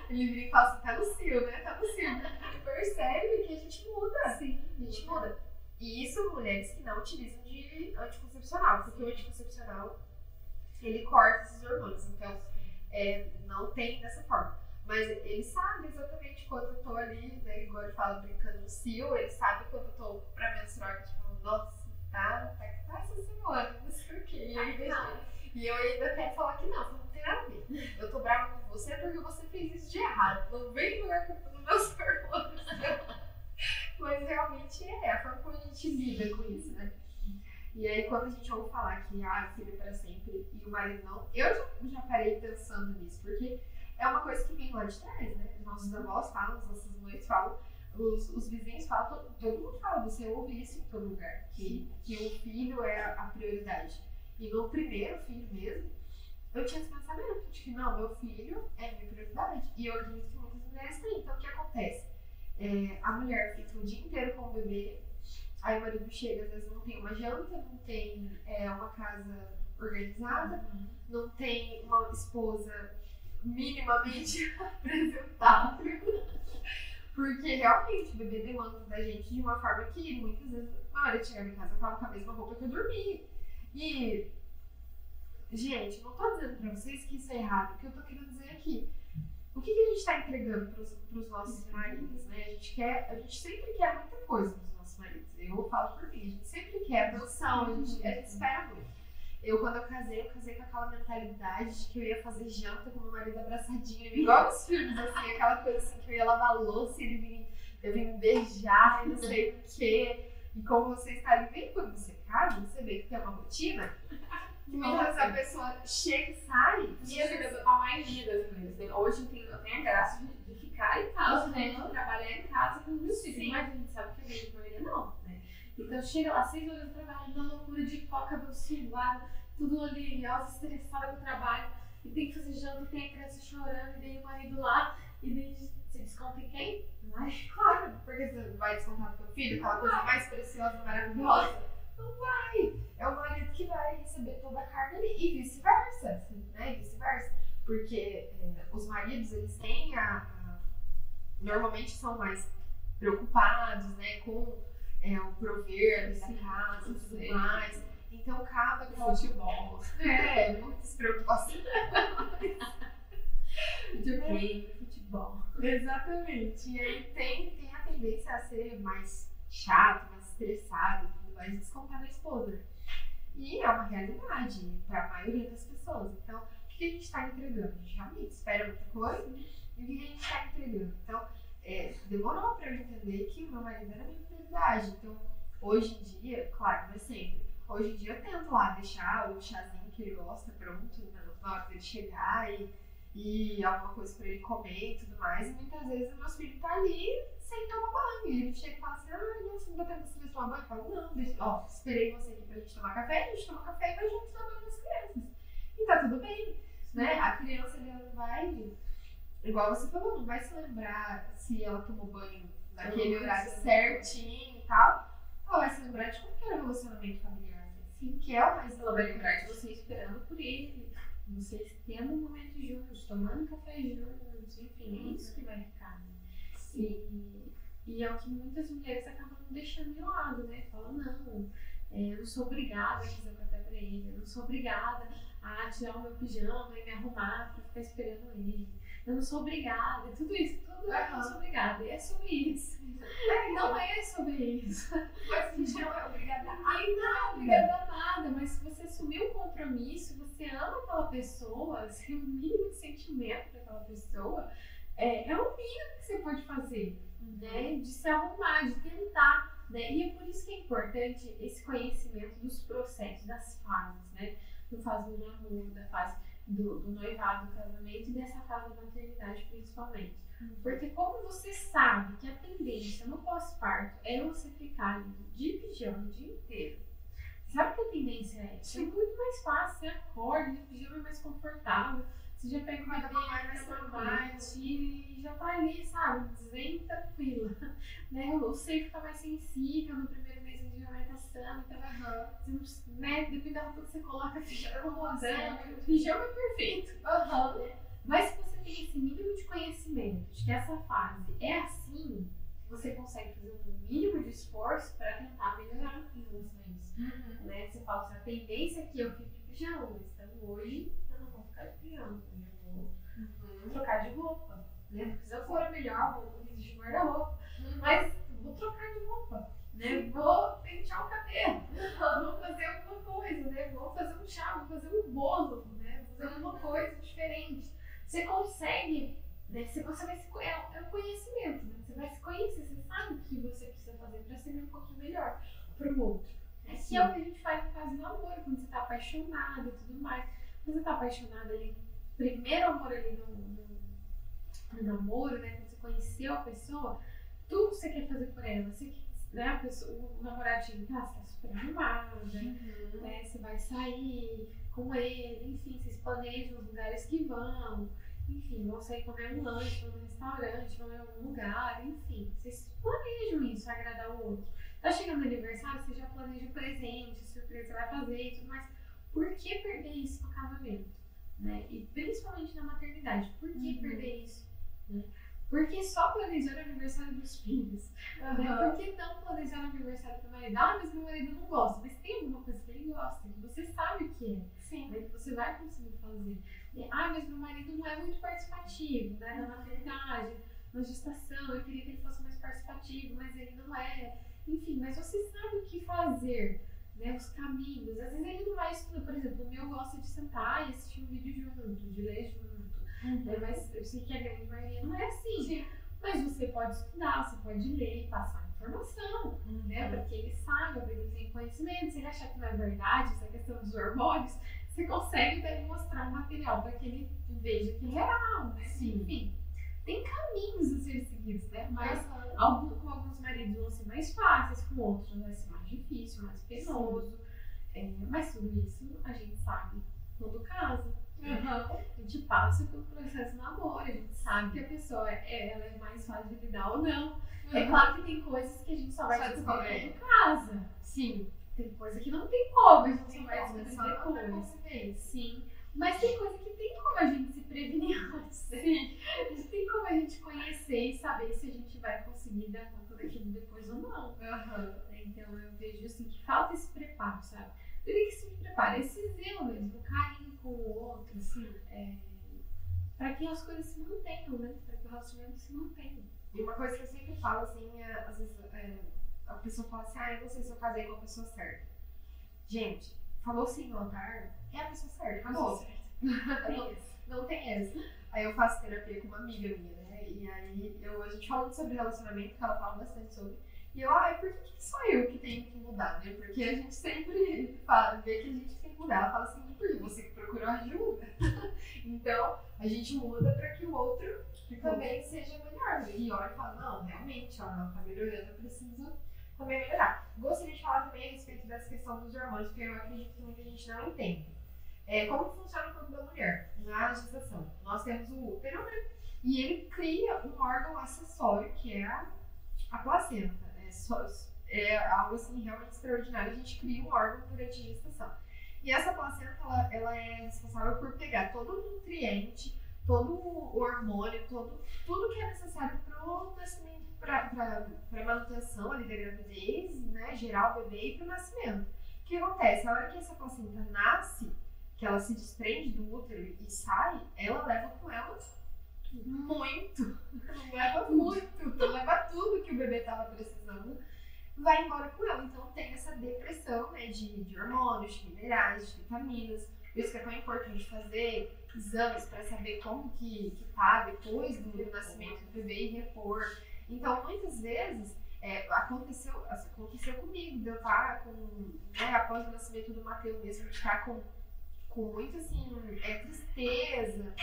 Ele vira e fala assim, tá no cio, né? Tá no cio. Ele percebe que a gente muda. Sim, a gente muda. E isso mulheres que não utilizam de anticoncepcional, porque o anticoncepcional, ele corta esses hormônios, então não tem dessa forma. Mas ele sabe exatamente quando eu tô ali, né, igual ele fala brincando no cio, ele sabe quando eu tô pra menstruar, que tipo, nossa, tá essa semana, não sei o quê. E eu ainda quero falar que não tem nada a ver. Eu tô brava com você porque você fez isso de errado, não vem jogar culpa nos meus hormônios. Mas realmente é a forma como a gente lida com isso, né? E aí quando a gente ouve falar que o filho é para sempre e o marido não, eu já parei pensando nisso, porque é uma coisa que vem lá de trás, né? Os nossos avós falam, as nossas mães falam, os vizinhos falam, todo mundo fala, você ouve isso em todo lugar, que o filho é a prioridade. E no primeiro filho mesmo, eu tinha esse pensamento de que não, meu filho é minha prioridade. E eu acredito que muitas mulheres têm. Então o que acontece? A mulher fica o dia inteiro com o bebê, aí o marido chega, às vezes não tem uma janta, não tem uma casa organizada, não tem uma esposa minimamente apresentável, porque realmente o bebê demanda da gente de uma forma que muitas vezes, na hora de chegar em casa, eu tava com a mesma roupa que eu dormia. E, gente, não tô dizendo pra vocês que isso é errado, o que eu tô querendo dizer aqui. O que a gente está entregando para os nossos maridos, né? A gente sempre quer muita coisa dos nossos maridos. Eu falo por mim, a gente sempre quer atenção, a gente espera muito. quando eu casei com aquela mentalidade de que eu ia fazer janta com meu marido abraçadinho, igual nos filmes, assim, aquela coisa assim, que eu ia lavar a louça e eu vim me beijar e não sei o quê. E como você está ali, bem quando você casa, você vê que tem uma rotina. Que muitas vezes a pessoa chega e sai. E às vezes a maioria das mulheres, né? Hoje eu tenho a graça de ficar em casa, né? De trabalhar em casa com os meus filhos. Mas a gente sabe que a grande maioria não, né? Então chega lá, 6 horas do trabalho, uma loucura de pó, cabelo suado, tudo oleosa, estressada com o trabalho. E tem que fazer janta, tem a criança chorando, e daí o marido lá, e daí você desconta em quem? Não é? Claro, porque você vai descontar no teu filho, aquela coisa mais preciosa, maravilhosa. Não vai. É o marido que vai receber toda a carga ali, e vice-versa, né? E vice-versa. Porque os maridos, eles têm normalmente são mais preocupados, né? Com o prover da casa e tudo mais. Então cabe aquela Futebol. muitas preocupações. Videogame, futebol. Exatamente. E aí tem a tendência a ser mais chato, mais estressado, tudo mais, e descontar na esposa. E é uma realidade para a maioria das pessoas. Então, o que a gente está entregando? A gente realmente espera muita coisa. E o que a gente está entregando? Então, demorou para eu entender que o meu marido era a minha prioridade. Então, hoje em dia, claro, não é sempre. Hoje em dia eu tento lá deixar o chazinho que ele gosta pronto na hora dele chegar e alguma coisa pra ele comer e tudo mais. E muitas vezes o meu filho tá ali sem tomar banho. E ele chega e fala assim, nossa, não dá tempo de você tomar banho? Eu falo, não, esperei você aqui pra gente tomar café, a gente toma café e vai junto tomar banho das crianças. E tá tudo bem, né? A criança, ela não vai, igual você falou, não vai se lembrar se ela tomou banho naquele horário certinho e tal. Ela vai se lembrar de como que era o relacionamento familiar, né? Sim, que é o mais ela vai lembrar de você esperando por ele, vocês tendo um momento juntos, tomando café juntos, enfim, é isso que vai ficar, né? E é o que muitas mulheres acabam deixando de lado, né? Falam, não, eu não sou obrigada a fazer o café pra ele, eu não sou obrigada a tirar o meu pijama e me arrumar pra ficar esperando ele. Eu não sou obrigada, tudo isso, tudo eu não sou obrigada, e é sobre isso. Não é sobre isso. Mas a gente não é obrigada a nada, mas se você assumir um compromisso, você ama aquela pessoa, você tem um mínimo de sentimento para aquela pessoa, é o mínimo que você pode fazer, né? De se arrumar, de tentar, né? E é por isso que é importante esse conhecimento dos processos, das fases, né? Da fase do namoro, da fase do noivado, do casamento e dessa fase da maternidade principalmente. Porque como você sabe que a tendência no pós-parto é você ficar ali de pijama o dia inteiro, sabe que a tendência é? É muito mais fácil, você acorda, o pijama é mais confortável, você já pega uma bebê mais normal, e já tá ali, sabe, zen tranquila, né? O seio fica mais sensível no primeiro mês de amamentação, então, né, depende da roupa que você coloca, fica acomodando, o pijama é perfeito. Mas se você tem esse mínimo de conhecimento de que essa fase é assim, você consegue fazer um mínimo de esforço para tentar melhorar em relação a isso. Né? Você fala assim, a tendência é que eu fique de pijama, então hoje eu não vou ficar de pijama, eu vou trocar de roupa. Né? Não precisa pôr a melhor roupa que existe no guarda-roupa, mas vou trocar de roupa. Né? Vou pentear o cabelo, vou fazer alguma coisa, né? Vou fazer um chá, vou fazer um bolo, né? Vou fazer alguma coisa diferente. Você consegue, né? Você vai se, é um conhecimento, né? Você vai se conhecer, você sabe o que você precisa fazer para ser um pouquinho melhor para o outro. Que é o que a gente faz no caso do namoro, quando você tá apaixonado e tudo mais. Quando você tá apaixonado ali, primeiro amor ali no namoro, né? Quando você conheceu a pessoa, tudo que você quer fazer por ela, você, né? A pessoa, o namoradinho tá super arrumado, né? Você vai sair com ele, enfim, vocês planejam os lugares que vão, enfim, vão sair comer um lanche, vão no restaurante, vão em algum lugar, enfim, vocês planejam isso, agradar o outro. Tá chegando o aniversário, você já planeja o presente, a surpresa que você vai fazer e tudo mais. Por que perder isso no casamento? Né? E principalmente na maternidade, por que perder isso? Né? Por que só planejar o aniversário dos filhos? Né? Por que não planejar o aniversário do marido? Mas meu marido não gosta. Mas tem alguma coisa que ele gosta, que você sabe o que é. Sim. Né? Que você vai conseguir fazer. Mas meu marido não é muito participativo, né? Na maternidade, na gestação, eu queria que ele fosse mais participativo, mas ele não é. Enfim, mas você sabe o que fazer, né, os caminhos. Às vezes ele não vai estudar, por exemplo, o meu gosta de sentar e assistir um vídeo junto, de ler junto, né, mas eu sei que a grande maioria não é assim. Sim. Mas você pode estudar, você pode ler e passar informação, né, para que ele saiba, para que ele tenha conhecimento. Se ele achar que não é verdade essa questão dos hormônios, você consegue daí mostrar um material para que ele veja que é real, né? Sim. Enfim, tem caminhos a ser seguidos, né? Mas com alguns maridos vão ser mais fáceis, com outros vai ser mais difícil, mais penoso. Mas tudo isso a gente sabe quando casa. A gente passa pelo processo de namoro, a gente sabe que a pessoa ela é mais fácil de lidar ou não. É claro que tem coisas que a gente só vai descobrir quando casa. Sim. Tem coisa que não tem como, a gente só vai descobrir depois. Sim. Mas tem coisa que tem como a gente se prevenir antes. Sim. Tem como a gente conhecer e saber se a gente vai conseguir dar conta daquilo depois ou não. Então eu vejo assim que falta esse preparo, sabe? Tem que se preparar, esse zelo mesmo, o carinho com o outro, assim, para que as coisas se mantenham, né? Para que o relacionamento se mantenha. E uma coisa que eu sempre falo, assim, às vezes a pessoa fala assim, eu não sei se eu casei com a pessoa certa. Gente, falou sim no altar, é a pessoa certa, acabou. Não tem essa. Aí eu faço terapia com uma amiga minha, né? E aí a gente falando sobre relacionamento, que ela fala bastante sobre. E eu, por que só eu que tenho que mudar, né? Porque a gente sempre vê que a gente tem que mudar. Ela fala assim, porque você que procurou ajuda. Então, a gente muda para que o outro também seja melhor. E olha e fala, não, realmente, ela tá melhorando, eu preciso também melhorar. Gostaria de falar também a respeito dessa questão dos hormônios, porque eu acredito que muita gente não entende. Como funciona o corpo da mulher na gestação? Nós temos o útero, né? E ele cria um órgão acessório, que é a placenta. É algo assim realmente extraordinário. A gente cria um órgão durante a gestação. E essa placenta, ela é responsável por pegar todo o nutriente, todo o hormônio, tudo que é necessário para o nascimento, para a manutenção ali da gravidez, né, gerar o bebê e para o nascimento. O que acontece? A hora que essa placenta nasce, que ela se desprende do útero e sai, ela leva com ela muito. Leva tudo que o bebê estava precisando, vai embora com ela. Então tem essa depressão, né, de hormônios, de minerais, de vitaminas. Por isso que é tão importante fazer exames para saber como que tá depois do nascimento do bebê e repor. Então muitas vezes aconteceu comigo, de eu estar após o nascimento do Mateus mesmo, de estar com muita assim, tristeza,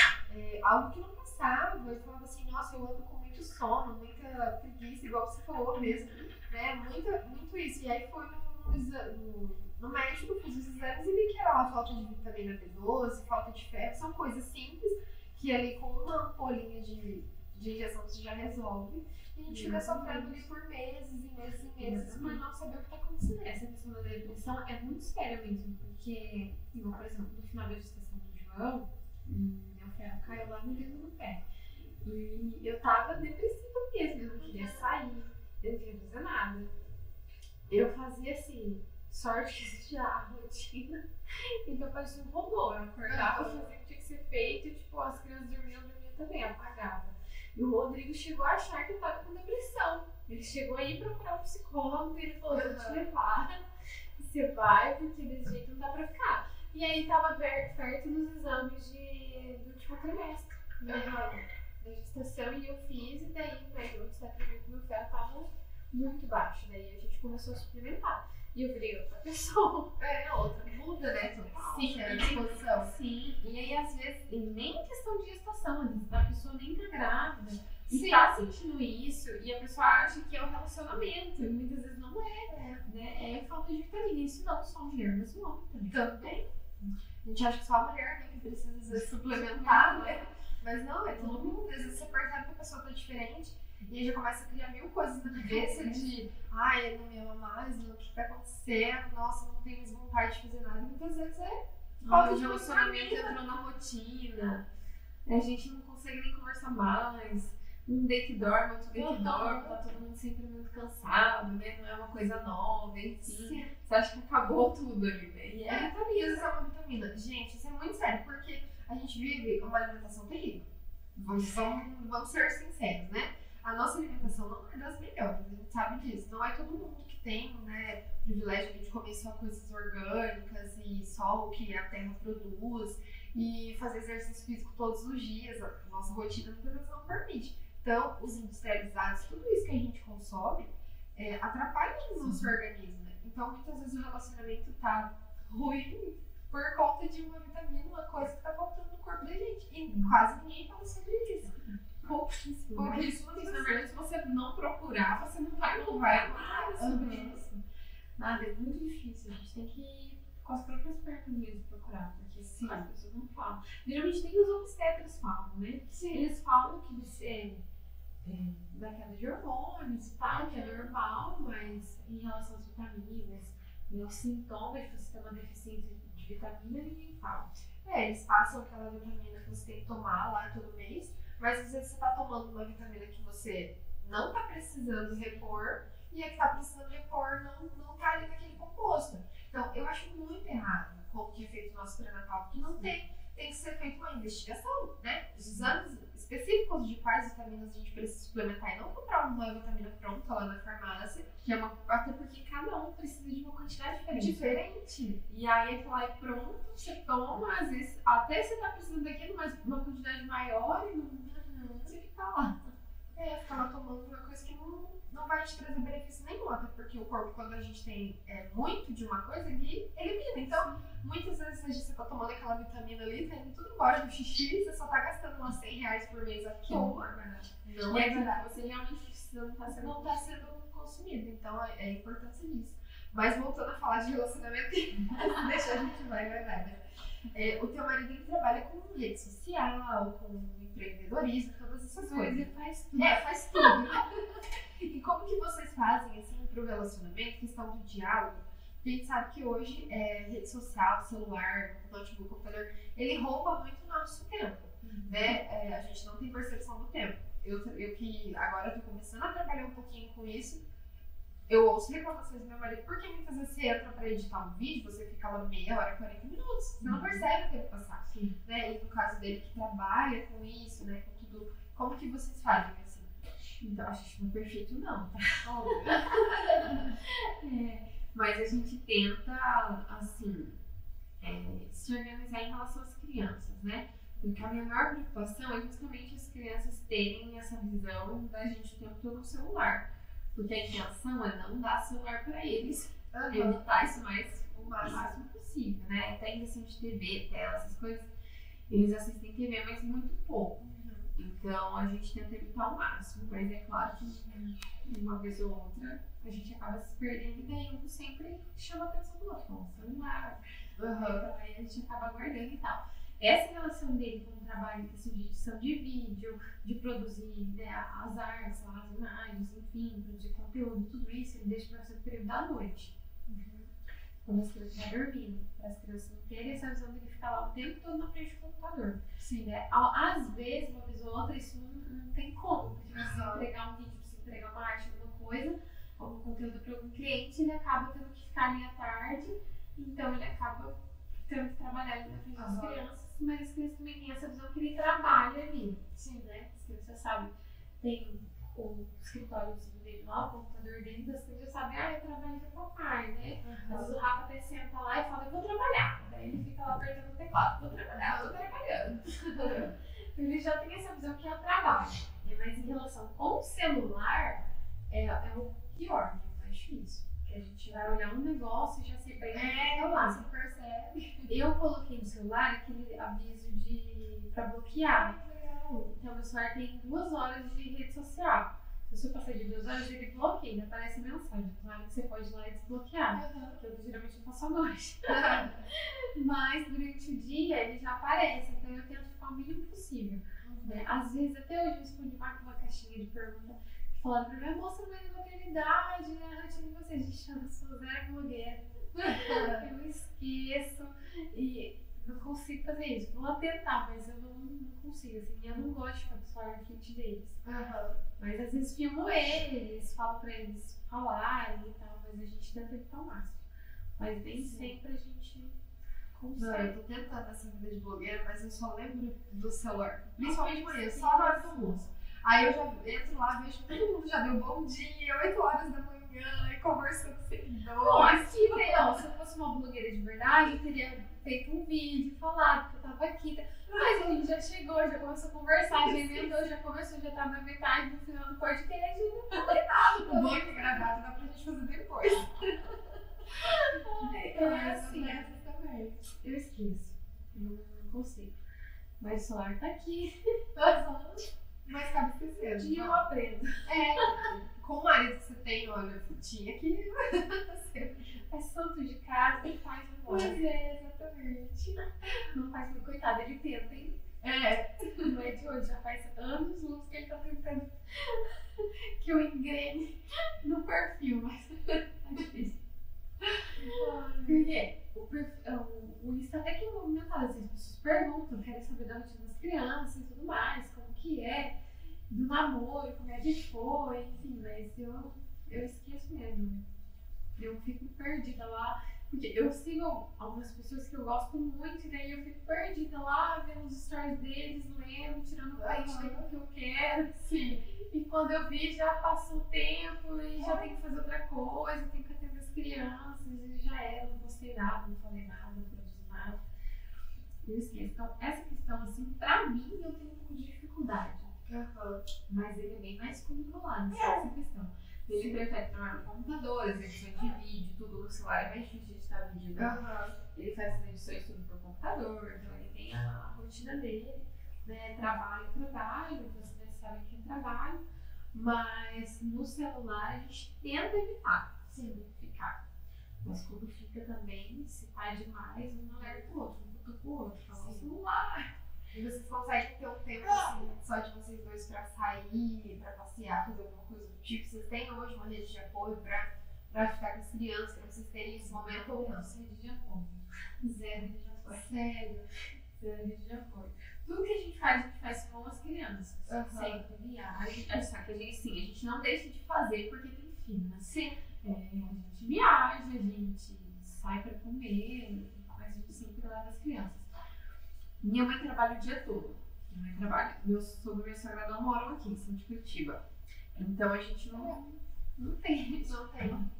algo que não passava. Eu falava assim, nossa, eu ando com muito sono, muita preguiça, igual você falou mesmo, né? Muito isso. E aí foi no médico, fiz os exames e vi que era uma falta de vitamina B12, falta de ferro, são coisas simples que ali com uma ampolinha de injeção você já resolve. E a gente fica sofrendo ali por meses e meses e meses, por não saber o que está acontecendo. Essa questão da depressão é muito séria mesmo, porque, igual, por exemplo, no final da gestação do João, meu ferro caiu lá no dedo do pé. E eu tava depressiva mesmo, eu não queria sair, eu não queria fazer nada. Eu fazia assim, sorte que existia a rotina, então eu parecia um robô. Eu acordava, fazia o que tinha que ser feito e, tipo, as crianças dormiam também, apagava. E o Rodrigo chegou a achar que eu tava com depressão. Ele chegou a ir procurar um psicólogo e ele falou, eu vou te levar, você vai, porque desse jeito não dá pra ficar. E aí tava perto dos exames do último trimestre, da gestação, e eu fiz, e daí o médico viu que meu ferro tava muito baixo. Daí a gente começou a suplementar. E eu virei outra pessoa. Outra muda, né? Sim, a disposição. Sim, e aí às vezes, e nem questão de gestação, às vezes a pessoa nem tá grávida e Sim. tá sentindo isso, e a pessoa acha que é um relacionamento, e muitas vezes não né? É falta de vitamina, isso não só mulher, mas o homem também. A gente acha que só a mulher, né, que precisa suplementar, né? Mas não, é todo mundo. Às vezes você percebe que a pessoa tá diferente e aí já começa a criar mil coisas na cabeça de ele não me ama mais, o que tá acontecendo, nossa, não tenho mais vontade de fazer nada. E muitas vezes falta de relacionamento entrou na rotina, a gente não consegue nem conversar mais, um deita e dorme, outro deita e dorme, tá todo mundo sempre muito cansado, né? Não é uma coisa nova, enfim. Sim. Você acha que acabou tudo ali, né? E é vitamina, isso é uma vitamina. Gente, isso é muito sério, porque a gente vive uma alimentação terrível. Vamos ser sinceros, né? a nossa alimentação não é das melhores, a gente sabe disso. Não é todo mundo que tem, né, privilégio de comer só coisas orgânicas e só o que a terra produz e fazer exercício físico todos os dias. A nossa rotina muitas vezes não permite. Então, os industrializados, tudo isso que a gente consome, atrapalha o nosso organismo, né? Então, muitas vezes o relacionamento tá ruim por conta de uma vitamina, uma coisa que tá faltando no corpo da gente. E quase ninguém fala sobre isso. Pouquíssimo. Na verdade, se você não procurar, você não vai nada sobre isso. Nada, é muito difícil. A gente tem que ir com as próprias pernas mesmo procurar, porque as pessoas não falam. Geralmente nem os obstetras falam, né? Sim. Eles falam que você da queda de hormônios e tal, que é normal, mas em relação às vitaminas, os sintomas de você ter uma deficiência de vitamina, ninguém fala. Eles passam aquela vitamina que você tem que tomar lá todo mês, mas às vezes você tá tomando uma vitamina que você não tá precisando repor e a que tá precisando repor não tá ali naquele composto. Então, eu acho muito errado como que é feito o nosso pré-natal, porque não tem que ser feita uma investigação, né? Os exames específicos de quais vitaminas a gente precisa suplementar e não comprar uma vitamina pronta lá na farmácia, Que é até porque cada um precisa de uma quantidade diferente. E aí aquilo lá é pronto, você toma, às vezes até você tá precisando daquilo, mas uma quantidade maior e você fica lá. Ficar lá tomando uma coisa que não vai te trazer benefício nenhum, até porque o corpo, quando a gente tem muito de uma coisa, ele elimina. Então, muitas vezes você tá tomando aquela vitamina ali, tá indo tudo embora no xixi, você só tá gastando uns R$100 por mês à toa. Não é verdade. Você realmente precisa, não tá sendo consumido. Então, é a importância disso. Mas voltando a falar de relacionamento, deixa a gente vai, né? O teu marido, ele trabalha com rede social, com empreendedorismo, todas essas coisas. Ele faz tudo. Faz tudo. E como que vocês fazem, assim, pro relacionamento, questão do diálogo? Porque a gente sabe que hoje, rede social, celular, notebook, computador, ele rouba muito o nosso tempo, né? A gente não tem percepção do tempo. Eu que agora tô começando a trabalhar um pouquinho com isso, eu ouço reclamações do meu marido, porque muitas vezes você entra pra editar um vídeo, você fica lá meia hora, 40 minutos, você não percebe o tempo passar. Né? E no caso dele que trabalha com isso, né, com tudo, como que vocês fazem assim? Então, acho que não é perfeito não, tá? Mas a gente tenta, assim, se organizar em relação às crianças, né? Porque a minha maior preocupação é justamente as crianças terem essa visão da gente o tempo todo no celular. Porque a intenção é não dar celular para eles, evitar isso o máximo possível, né? Até em questão de TV, tela, essas coisas, eles assistem TV, mas muito pouco. Então a gente tenta evitar ao máximo, mas é claro que uma vez ou outra a gente acaba se perdendo e daí um sempre chama a atenção do outro, com o celular, então aí a gente acaba guardando e tal. Essa relação dele com o trabalho, questão de edição de vídeo, de produzir, né, as artes, as imagens, enfim, produzir conteúdo, tudo isso, ele deixa para ser no período da noite. Quando as crianças estão dormindo, para as crianças não terem essa visão de ele ficar lá o tempo todo na frente do computador. Sim. Né? Às vezes, uma vez ou outra, isso não tem como. Porque você entregar um vídeo, você entregar uma arte, alguma coisa, algum conteúdo para algum cliente, ele acaba tendo que ficar ali à tarde, então ele acaba tendo que trabalhar ali na frente das crianças, mas as crianças também têm essa visão que ele trabalha ali. Sim. Né? As crianças sabem, tem o escritório dele lá, o computador dele, das crianças sabem, eu trabalho com o papai, né? Às vezes o Rafa até senta lá e fala, eu vou trabalhar. Daí ele fica lá apertando o teclado, vou trabalhar, tô trabalhando. Ele já tem essa visão que é o trabalho. Mas em relação com o celular, é o pior, é o mais difícil. Porque a gente vai olhar um negócio e já se pega lá. Você percebe. Eu coloquei no celular aquele aviso pra bloquear. Então, meu celular tem 2 horas de rede social. Se eu passar de 2 horas, ele bloqueia, aparece a mensagem. Claro que você pode ir lá e desbloquear. Que eu geralmente não faço à noite. Mas durante o dia ele já aparece, então eu tento ficar o mínimo possível. Né? Às vezes, até hoje, eu respondi uma caixinha de pergunta falando pra mim, moça, mas na maternidade, né? A rotina de vocês, gente, eu sou zero blogueira. Eu esqueço e não consigo fazer isso. Vou tentar, mas eu não consigo, assim. Eu não gosto de ficar com o celular na frente deles. Mas às vezes filmo eles, falo pra eles falarem e tal, mas a gente tenta evitar ao máximo. Mas nem sempre a gente consegue. Não, eu tô tentando essa vida de blogueira, mas eu só lembro do celular. Principalmente de manhã, só na hora do almoço. Aí eu já entro lá, vejo que todo mundo já deu bom dia, 8 horas da manhã, e conversando com seguidores. Não, aqui tem, não. Se eu fosse uma blogueira de verdade, eu teria feito um vídeo, falado que eu tava aqui. Mas a gente já chegou, já começou a conversar, já emendou, já começou, já tá na metade do final do podcast, e não falei nada. O bom é que gravado dá pra gente fazer depois. É assim, Essas também. eu esqueço. Eu não consigo. Mas o celular tá aqui. Mas acaba esquecendo. Um dia eu aprendo. Com o marido que você tem, olha, tinha que. É santo de casa e faz Pois embora. exatamente. Não faz muito, coitado, ele tenta, hein? Não é de hoje, já faz anos luz que ele tá tentando que eu engrene no perfil, mas tá difícil. Porque o Insta até que é movimentado, assim, as pessoas perguntam, querem saber da rotina das crianças e tudo mais, como que é, do namoro, como é que foi, enfim, mas eu esqueço mesmo. Eu fico perdida lá, porque eu sigo algumas pessoas que eu gosto muito, e daí eu fico perdida lá, vendo os stories deles, lendo, tirando print do que eu quero. Sim. E quando eu vi, já passou o tempo e já tenho que fazer outra coisa, tenho que atender as crianças, e já era, não postei nada, não falei nada, não produzi nada. Eu esqueço. Então, essa questão, assim, pra mim, eu tenho um pouco de dificuldade. Mas ele é bem mais controlado, essa questão. Ele prefere trabalhar no computador, as edições de vídeo, tudo no celular é mais difícil de editar vídeo. Né? Ele faz as edições tudo por computador, então ele tem a rotina dele, né? Trabalho, você sabe que é trabalho, mas no celular a gente tenta evitar, sim, ficar. Mas quando fica também, se tá demais, um alerta o outro, um cutuca o outro, fala o celular. E vocês conseguem ter um tempo assim, só de vocês dois pra sair, pra passear, fazer alguma coisa do tipo? Vocês têm hoje uma rede de apoio pra ficar com as crianças, pra vocês terem esse momento ou não? Rede de apoio. Zero rede de apoio. Sério? Zero rede de apoio. Tudo que a gente faz com as crianças. Sempre viagem. Só que a gente não deixa de fazer porque tem filho, né? Sim. A gente viaja, a gente sai pra comer, mas a gente sempre leva as crianças. Minha mãe trabalha o dia todo. Meu sogro e minha sogra não moram aqui, são de Curitiba. Então a gente não tem. Não tem.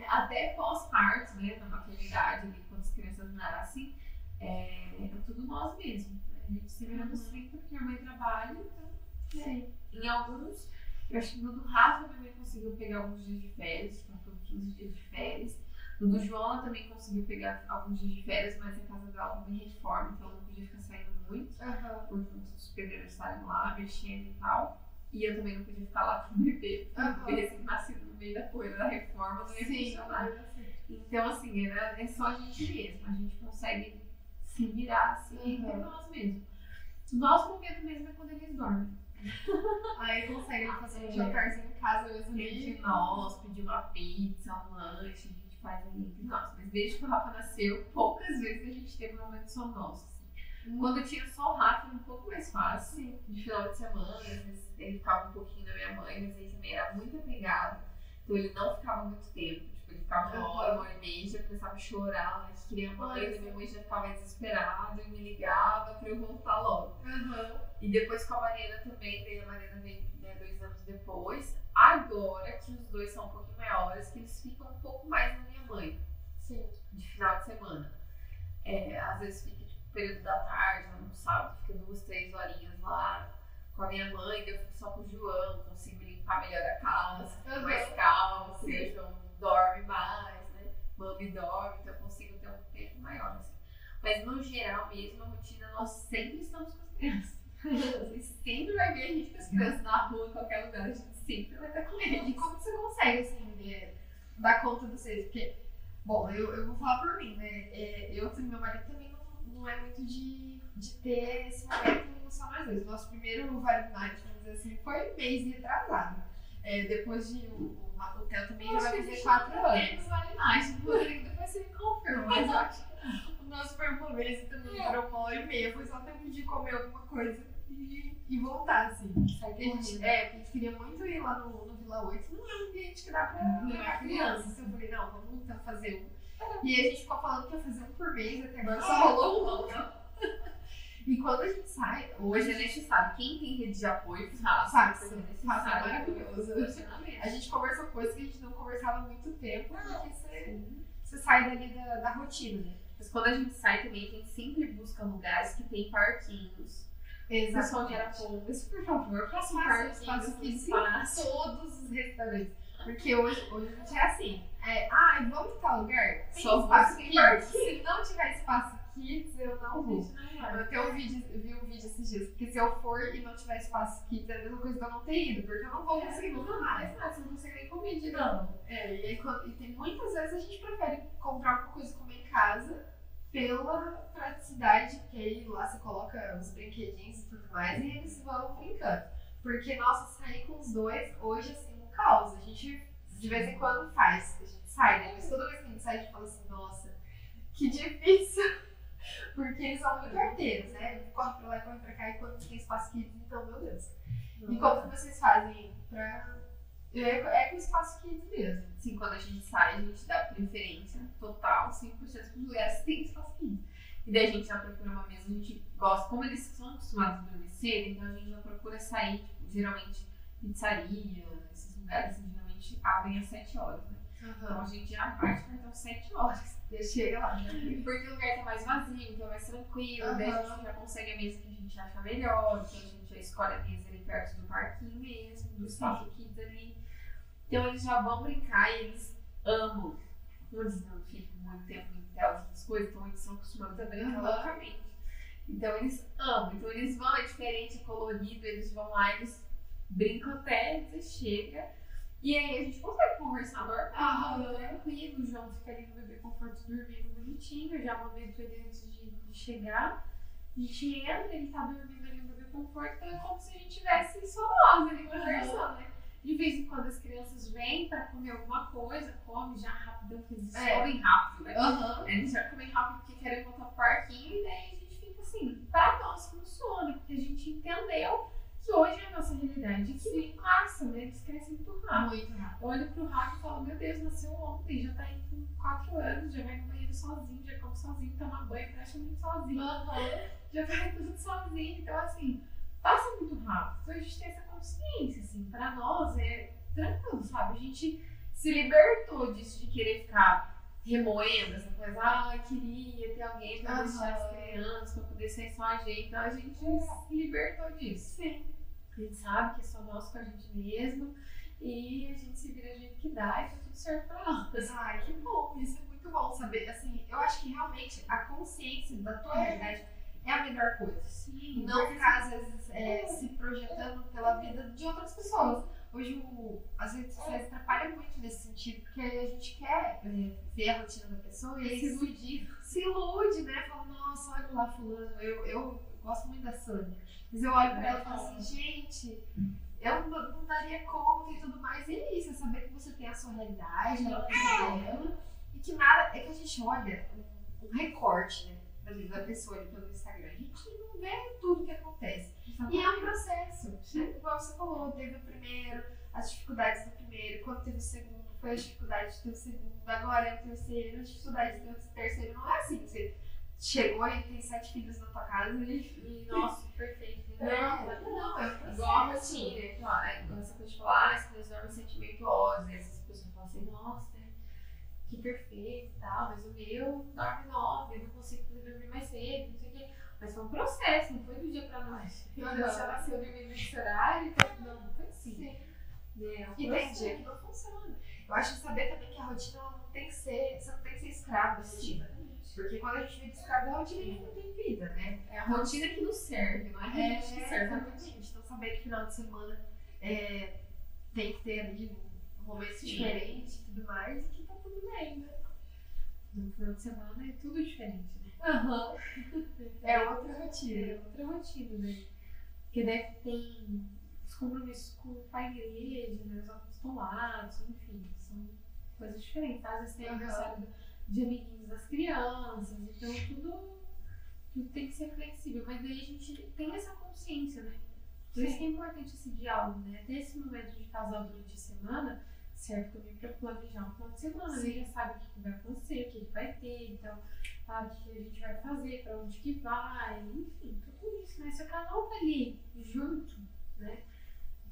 Até pós-parto, né, na maternidade, ali, quando as crianças nascem, é tudo nós mesmos. A gente se vira nos 30 porque minha mãe trabalha, então. Sim. Em alguns, eu acho que no do Rafa minha mãe conseguiu pegar alguns dias de férias, então foram 15 dias de férias. No do João ela também conseguiu pegar alguns dias de férias, mas a casa dela estava em reforma, então não podia ficar saindo muito, por conta dos pedreiros estarem lá, mexendo e tal. E eu também não podia ficar lá com o bebê, porque o bebê recém-nascido no meio da poeira da reforma não ia funcionar. Então, assim, é só a gente mesmo, a gente consegue se virar assim entre nós mesmos. O nosso momento mesmo é quando eles dormem. Aí conseguem fazer um jantarzinho em casa mesmo. Entre nós, pedir uma pizza, um lanche, a gente faz ali entre nós. Mas desde que o Rafa nasceu, poucas vezes a gente teve um momento só nosso. Assim. Quando eu tinha só o Rafa, era um pouco mais fácil. De final de semana, às vezes ele ficava um pouquinho da minha mãe, mas ele também era muito apegado. Então ele não ficava muito tempo. Tipo, ele ficava uma hora e meia, já começava a chorar, né, que queria mãe, e minha mãe já ficava desesperada e me ligava pra eu voltar logo. E depois com a Mariana também, daí a Mariana veio 2 anos depois. Agora que os dois são um pouquinho maiores, que eles ficam um pouco mais na minha mãe. Sim. De final de semana. Às vezes fica tipo período da tarde, no sábado, fica 2, 3 horinhas lá com a minha mãe, daí eu fico só com o João, consigo limpar melhor a casa, fica mais calma, o João dorme mais, né? Mami dorme, então eu consigo ter um tempo maior, assim. Mas no geral mesmo, a rotina, nós sempre estamos com as crianças. Você sempre vai ver a gente com as crianças na rua, em qualquer lugar, a gente sempre vai estar com eles. E como você consegue, assim, dar conta de vocês? Porque, bom, eu vou falar por mim, né? Eu e meu marido também não é muito de ter esse momento só nós dois. Nosso primeiro Vale Night, vamos dizer assim, foi mês retrasado. Depois de o Theo também já vai fazer 4 anos. Vale mais, depois você me confirma, mas eu acho que o nosso foi uma vez e também durou 1h30. Foi só tempo de comer alguma coisa e voltar, assim. Porque a gente queria muito ir lá no Vila 8. Não é um ambiente que dá pra levar criança. Então eu falei, não, vamos então fazer um. E a gente ficou falando que ia fazer um por mês, até agora só rolou um. E quando a gente sai, Hoje é necessário. Quem tem rede de apoio, sabe? Faça, Porque é faça, necessário. maravilhoso. Relacionamento. A gente conversou coisas que a gente não conversava há muito tempo, porque você sai dali da rotina, né? Mas quando a gente sai também, a gente sempre busca lugares que tem parquinhos. Pessoal de Arapongas, por favor, faça um Faça parquinho. isso em todos os restaurantes. Porque hoje a gente é assim. Vamos em tal lugar? Tem Só espaço tem kids. parquinho. Se não tiver espaço kids, eu não vou. Eu até vi um vídeo esses dias, porque se eu for e não tiver espaço kids, é a mesma coisa que eu não ter ido, porque eu não vou conseguir voltar mais. Você não consegue nem comer de não. E tem muitas vezes a gente prefere comprar alguma coisa e comer em casa pela praticidade, porque aí lá você coloca os brinquedinhos e tudo mais e eles vão brincando. Porque, nossa, sair com os dois, hoje, assim, um caos. A gente, de vez em quando, faz. A gente sai, né? Mas toda vez que a gente sai, a gente fala assim, nossa, que difícil. Porque eles são muito arteiros, né? Corre pra lá e corre pra cá, e quando tem espaço kids, então, meu Deus. E como que vocês fazem pra... É com espaço kids mesmo. Sim, quando a gente sai, a gente dá preferência total, 100% para os lugares que tem espaço kids. E daí a gente já procura uma mesa, a gente gosta, como eles são acostumados a dormir cedo, então a gente já procura sair, tipo, geralmente pizzaria, esses lugares assim, geralmente abrem às 7 horas, né? Então a gente já parte para então 7 horas. Já chega lá, né? Porque o lugar tá mais vazio, então é mais tranquilo, daí a gente já consegue a mesa que a gente acha melhor, então a gente já escolhe a mesa ali perto do parquinho mesmo, do espaço kids ali. Então eles já vão brincar e eles amam. Eles não ficam muito tempo em telas, essas coisas, então eles são acostumados a brincar loucamente. Então eles amam, então eles vão, é diferente, é colorido, eles vão lá, eles brincam até você chega. E aí a gente consegue conversar normal, tranquilo, o João fica ali no bebê conforto dormindo bonitinho, eu já amamento ele antes de chegar. A gente entra, ele tá dormindo ali no bebê conforto, então é como se a gente estivesse só nós ali conversando, né? De vez em quando as crianças vêm pra comer alguma coisa, come já rapidão, porque eles comem rápido, né? Eles já comem rápido porque querem voltar pro parquinho, e daí a gente fica assim, pra nós funciona, porque a gente entendeu que hoje é a nossa realidade, que passa, né? Eles crescem muito rápido. Muito rápido. Eu olho pro Rafa e falo, meu Deus, nasceu ontem, já tá aí com 4 anos, já vai no banheiro sozinho, já come sozinho, toma banho praticamente sozinho, já vai tudo sozinho, então assim, passa muito rápido. Então a gente tem essa consciência, assim, pra nós é tranquilo, sabe? A gente se libertou disso de querer ficar remoendo essa coisa, queria ter alguém pra deixar as crianças, pra poder ser só a gente. Então a gente se libertou disso. Sim. A gente sabe que é só nós com a gente mesmo e a gente se vira do jeito que dá e tá tudo certo pra nós. Ai, que bom, isso é muito bom saber. Assim, eu acho que realmente a consciência da tua realidade é a melhor coisa. Sim. Não ficar, às vezes, se projetando pela vida de outras pessoas. Hoje as redes sociais atrapalham muito nesse sentido, porque a gente quer ver a rotina da pessoa e aí se ilude, né? Fala, nossa, olha lá fulano, eu gosto muito da Sônia. Mas eu olho pra ela e falo assim, gente, eu não daria conta e tudo mais. E é isso, é saber que você tem a sua realidade, ela tem a dela, e que nada, é que a gente olha um recorte, né? Da pessoa ali pelo Instagram. A gente não vê tudo que acontece. E é um processo. Igual você falou, teve o primeiro, as dificuldades do primeiro, quando teve o segundo, foi as dificuldades de ter o segundo, agora é o terceiro, as dificuldades de ter o terceiro. Não é assim, você chegou e tem 7 filhos na tua casa e nossa, perfeito. Não, é um processo. Igual a rotina, essa coisa de falar, as crianças dormem sentimentosas, essas pessoas falam assim, nossa, que perfeito e tal, mas o meu dorme 9, eu não consigo dormir mais cedo, não sei o quê. Mas foi um processo, não foi do dia pra noite. Já nasceu dormindo nesse horário, então não foi assim. Sim. E tem dia que não funciona. Eu acho que saber também que a rotina ela não tem que ser, você não tem que ser escravo da rotina. Porque quando a gente vive escravo da rotina, a gente não tem vida, né? É a rotina que nos serve, não é a gente que serve. Exatamente. Então saber que final de semana tem que ter ali um momento diferente e tudo mais, e que tá tudo bem, né? No final de semana é tudo diferente, né? É outra rotina. É outra rotina, né? Porque deve ter os compromissos com a igreja, né? Os apostolados, enfim, são coisas diferentes. Às vezes tem aniversário de amiguinhos das crianças, então tudo tem que ser flexível. Mas daí a gente tem essa consciência, né? Por isso que é importante esse diálogo, né? Até esse momento de casal durante a semana, serve também para planejar um final de semana. A gente já sabe o que vai acontecer, o que vai ter, então, sabe o que a gente vai fazer, para onde que vai, enfim, tudo isso, né? Se o canal tá ali junto, né,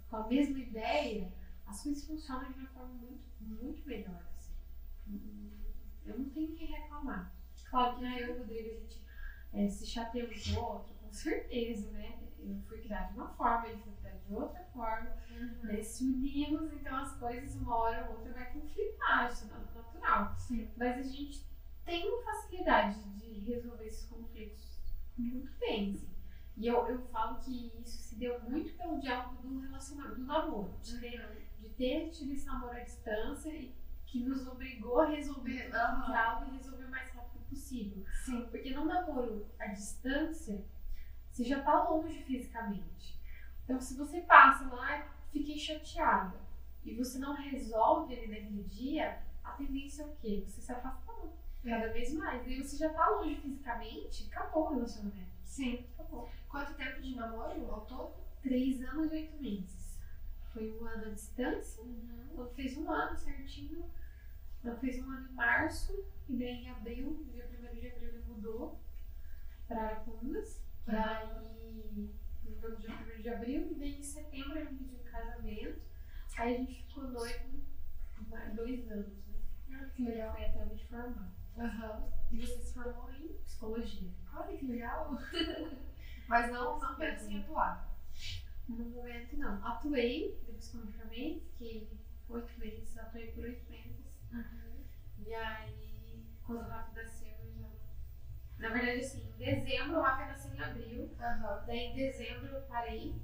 com a mesma ideia, as coisas funcionam de uma forma muito, muito melhor, assim. Eu não tenho o que reclamar. Claro que eu e o Rodrigo, a gente se chateia um com o outro, com certeza, né? Eu fui criada de uma forma, ele foi criado de outra forma, né? Se unimos, então as coisas uma hora ou outra vai conflitar, isso é natural. Sim. Mas a gente tem uma facilidade de resolver esses conflitos muito bem, assim. E eu falo que isso se deu muito pelo diálogo do relacionamento, do namoro, de ter tido esse namoro à distância e que nos obrigou a resolver o diálogo e resolver o mais rápido possível. Sim. Porque no namoro à distância, você já tá longe fisicamente. Então, se você passa lá, fiquei chateada, e você não resolve ele naquele dia, a tendência é o quê? Você se afasta cada vez mais. E aí você já tá longe fisicamente, acabou o relacionamento. Sim. Acabou. Quanto tempo de namoro ao todo? 3 anos e 8 meses. Foi 1 ano à distância. Quando fez 1 ano certinho, ela fez 1 ano em março, e daí em abril, dia 1º de abril, ele mudou para Arapongas. Daí, no dia 1º de abril, e daí em setembro ele pediu casamento. Aí a gente ficou noivo 2 anos, né? Que legal. Foi até me formar. E você se formou em Psicologia. Olha que legal. Mas não pensa em atuar. No momento, não. Atuei, depois que eu me formei, fiquei 8 meses, atuei por 8 meses. E aí, quando o Rafa nasceu, eu já... Na verdade, assim, em dezembro, o Rafa nasceu em abril. Daí, em dezembro, eu parei.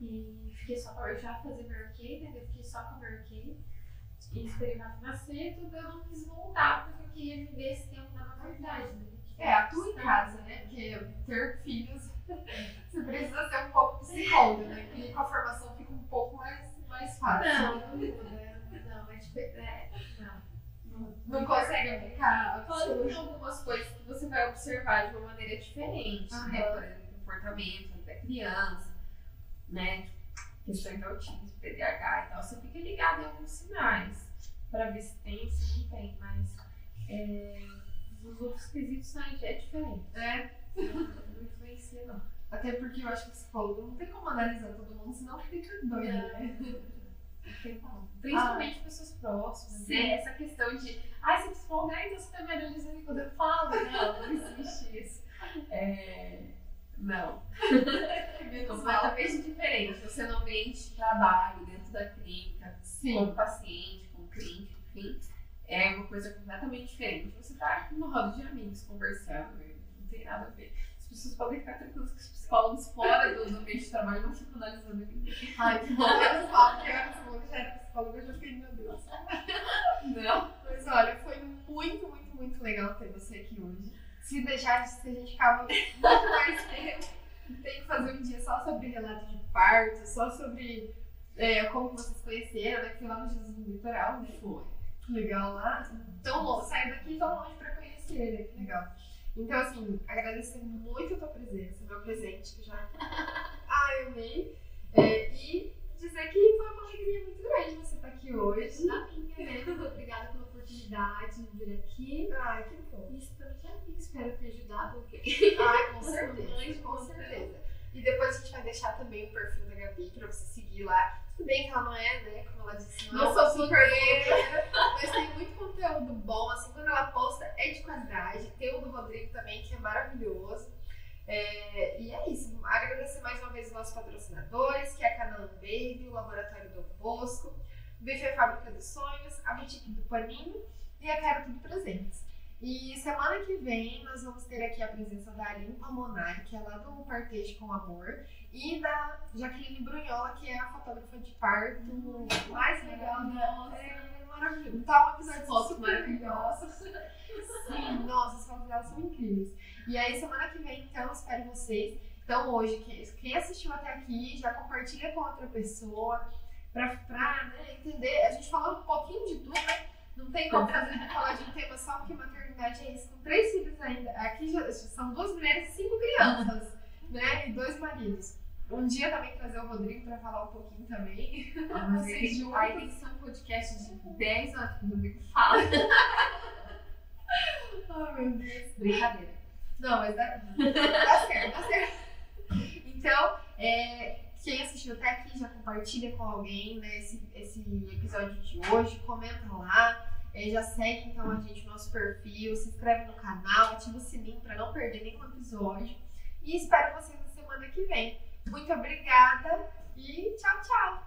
E fiquei só com a... Eu já fazia Mary Kay, né? Eu fiquei só com a Mary Kay. E esperei o Rafa nascer, tudo. Eu não quis voltar, porque eu queria viver esse tempo na maternidade, né? Atua em casa, né? Porque ter filhos, você precisa ser um pouco psicóloga, né? E com a formação fica um pouco mais fácil. Não, é diferente. Não consegue aplicar. Claro que tem algumas coisas que você vai observar de uma maneira diferente, né? Por exemplo, comportamento da criança, né? Questões de autismo, TDAH e tal. Você fica ligado em alguns sinais para ver se tem, se não tem, mas os outros quesitos é diferente. Não influencia, não. Até porque eu acho que o psicólogo não tem como analisar todo mundo, senão fica doido, né? Principalmente pessoas próximas. Sim. Né? Essa questão de, você psicólogo, então você tá me analisando quando eu falo. Não existe isso. Não. Completamente diferente. Você no ambiente de trabalho, dentro da clínica, com o paciente, com o cliente, enfim, é uma coisa completamente diferente. Você tá numa roda de amigos conversando, não tem nada a ver. As pessoas podem ficar tranquilas que os psicólogos fora do ambiente de trabalho não ficam analisando ninguém. Ai, que bom, menos mal, porque você falou que já era psicóloga, eu já fiquei, meu Deus. Não. Mas olha, foi muito, muito, muito legal ter você aqui hoje. Se deixasse, a gente ficava muito mais tempo. Tem que fazer um dia só sobre relato de parto, só sobre como vocês conheceram, né? Que foi lá no Jesus no Litoral, né? Foi. Legal lá. Tão longe, saiu daqui tão longe pra conhecer, né? Que legal. Então, assim, agradecer muito a tua presença, meu presente, que já. Eu amei. E dizer que foi uma alegria muito grande você estar aqui hoje. Na minha, né? Muito obrigada pela oportunidade de vir aqui. Que bom. E estamos aqui, espero ter ajudado alguém. Com certeza, com certeza. E depois a gente vai deixar também o perfil da Gabi pra você seguir lá. Tudo bem que ela não é, né, como ela disse, não sou super blogueira, mas tem muito conteúdo bom, assim, quando ela posta é de qualidade. Tem o do Rodrigo também, que é maravilhoso. E é isso, agradecer mais uma vez os nossos patrocinadores, que é a Canaan Baby, o Laboratório do Bosco, o Buffet Fábrica dos Sonhos, a Boutique do Paninho e a Quero Tudo Presentes. E semana que vem nós vamos ter aqui a presença da Aline Pamonari, que é lá do Partejo com Amor, e da Jaqueline Brunhola, que é a fotógrafa de parto mais legal da... maravilhoso. Tá um episódio Fotos super maravilhosas. Sim, nossa, as fotos delas são incríveis. E aí semana que vem, então, espero vocês. Então hoje, quem assistiu até aqui, já compartilha com outra pessoa, pra entender. A gente falou um pouquinho de tudo, né? Não tem como falar de um tema só, porque maternidade é isso, com 3 filhos ainda. Aqui já são 2 mulheres e 5 crianças, né? E 2 maridos. Um dia também trazer o Rodrigo pra falar um pouquinho também. Mas Vocês juntos. aí tem que ser um podcast de 10 horas que o Rodrigo fala. Ai, meu Deus. Brincadeira. Não, mas dá certo, dá certo. Então, quem assistiu até aqui já compartilha com alguém, né, esse episódio de hoje, comenta lá, já segue então a gente no nosso perfil, se inscreve no canal, ativa o sininho para não perder nenhum episódio e espero vocês na semana que vem. Muito obrigada e tchau, tchau!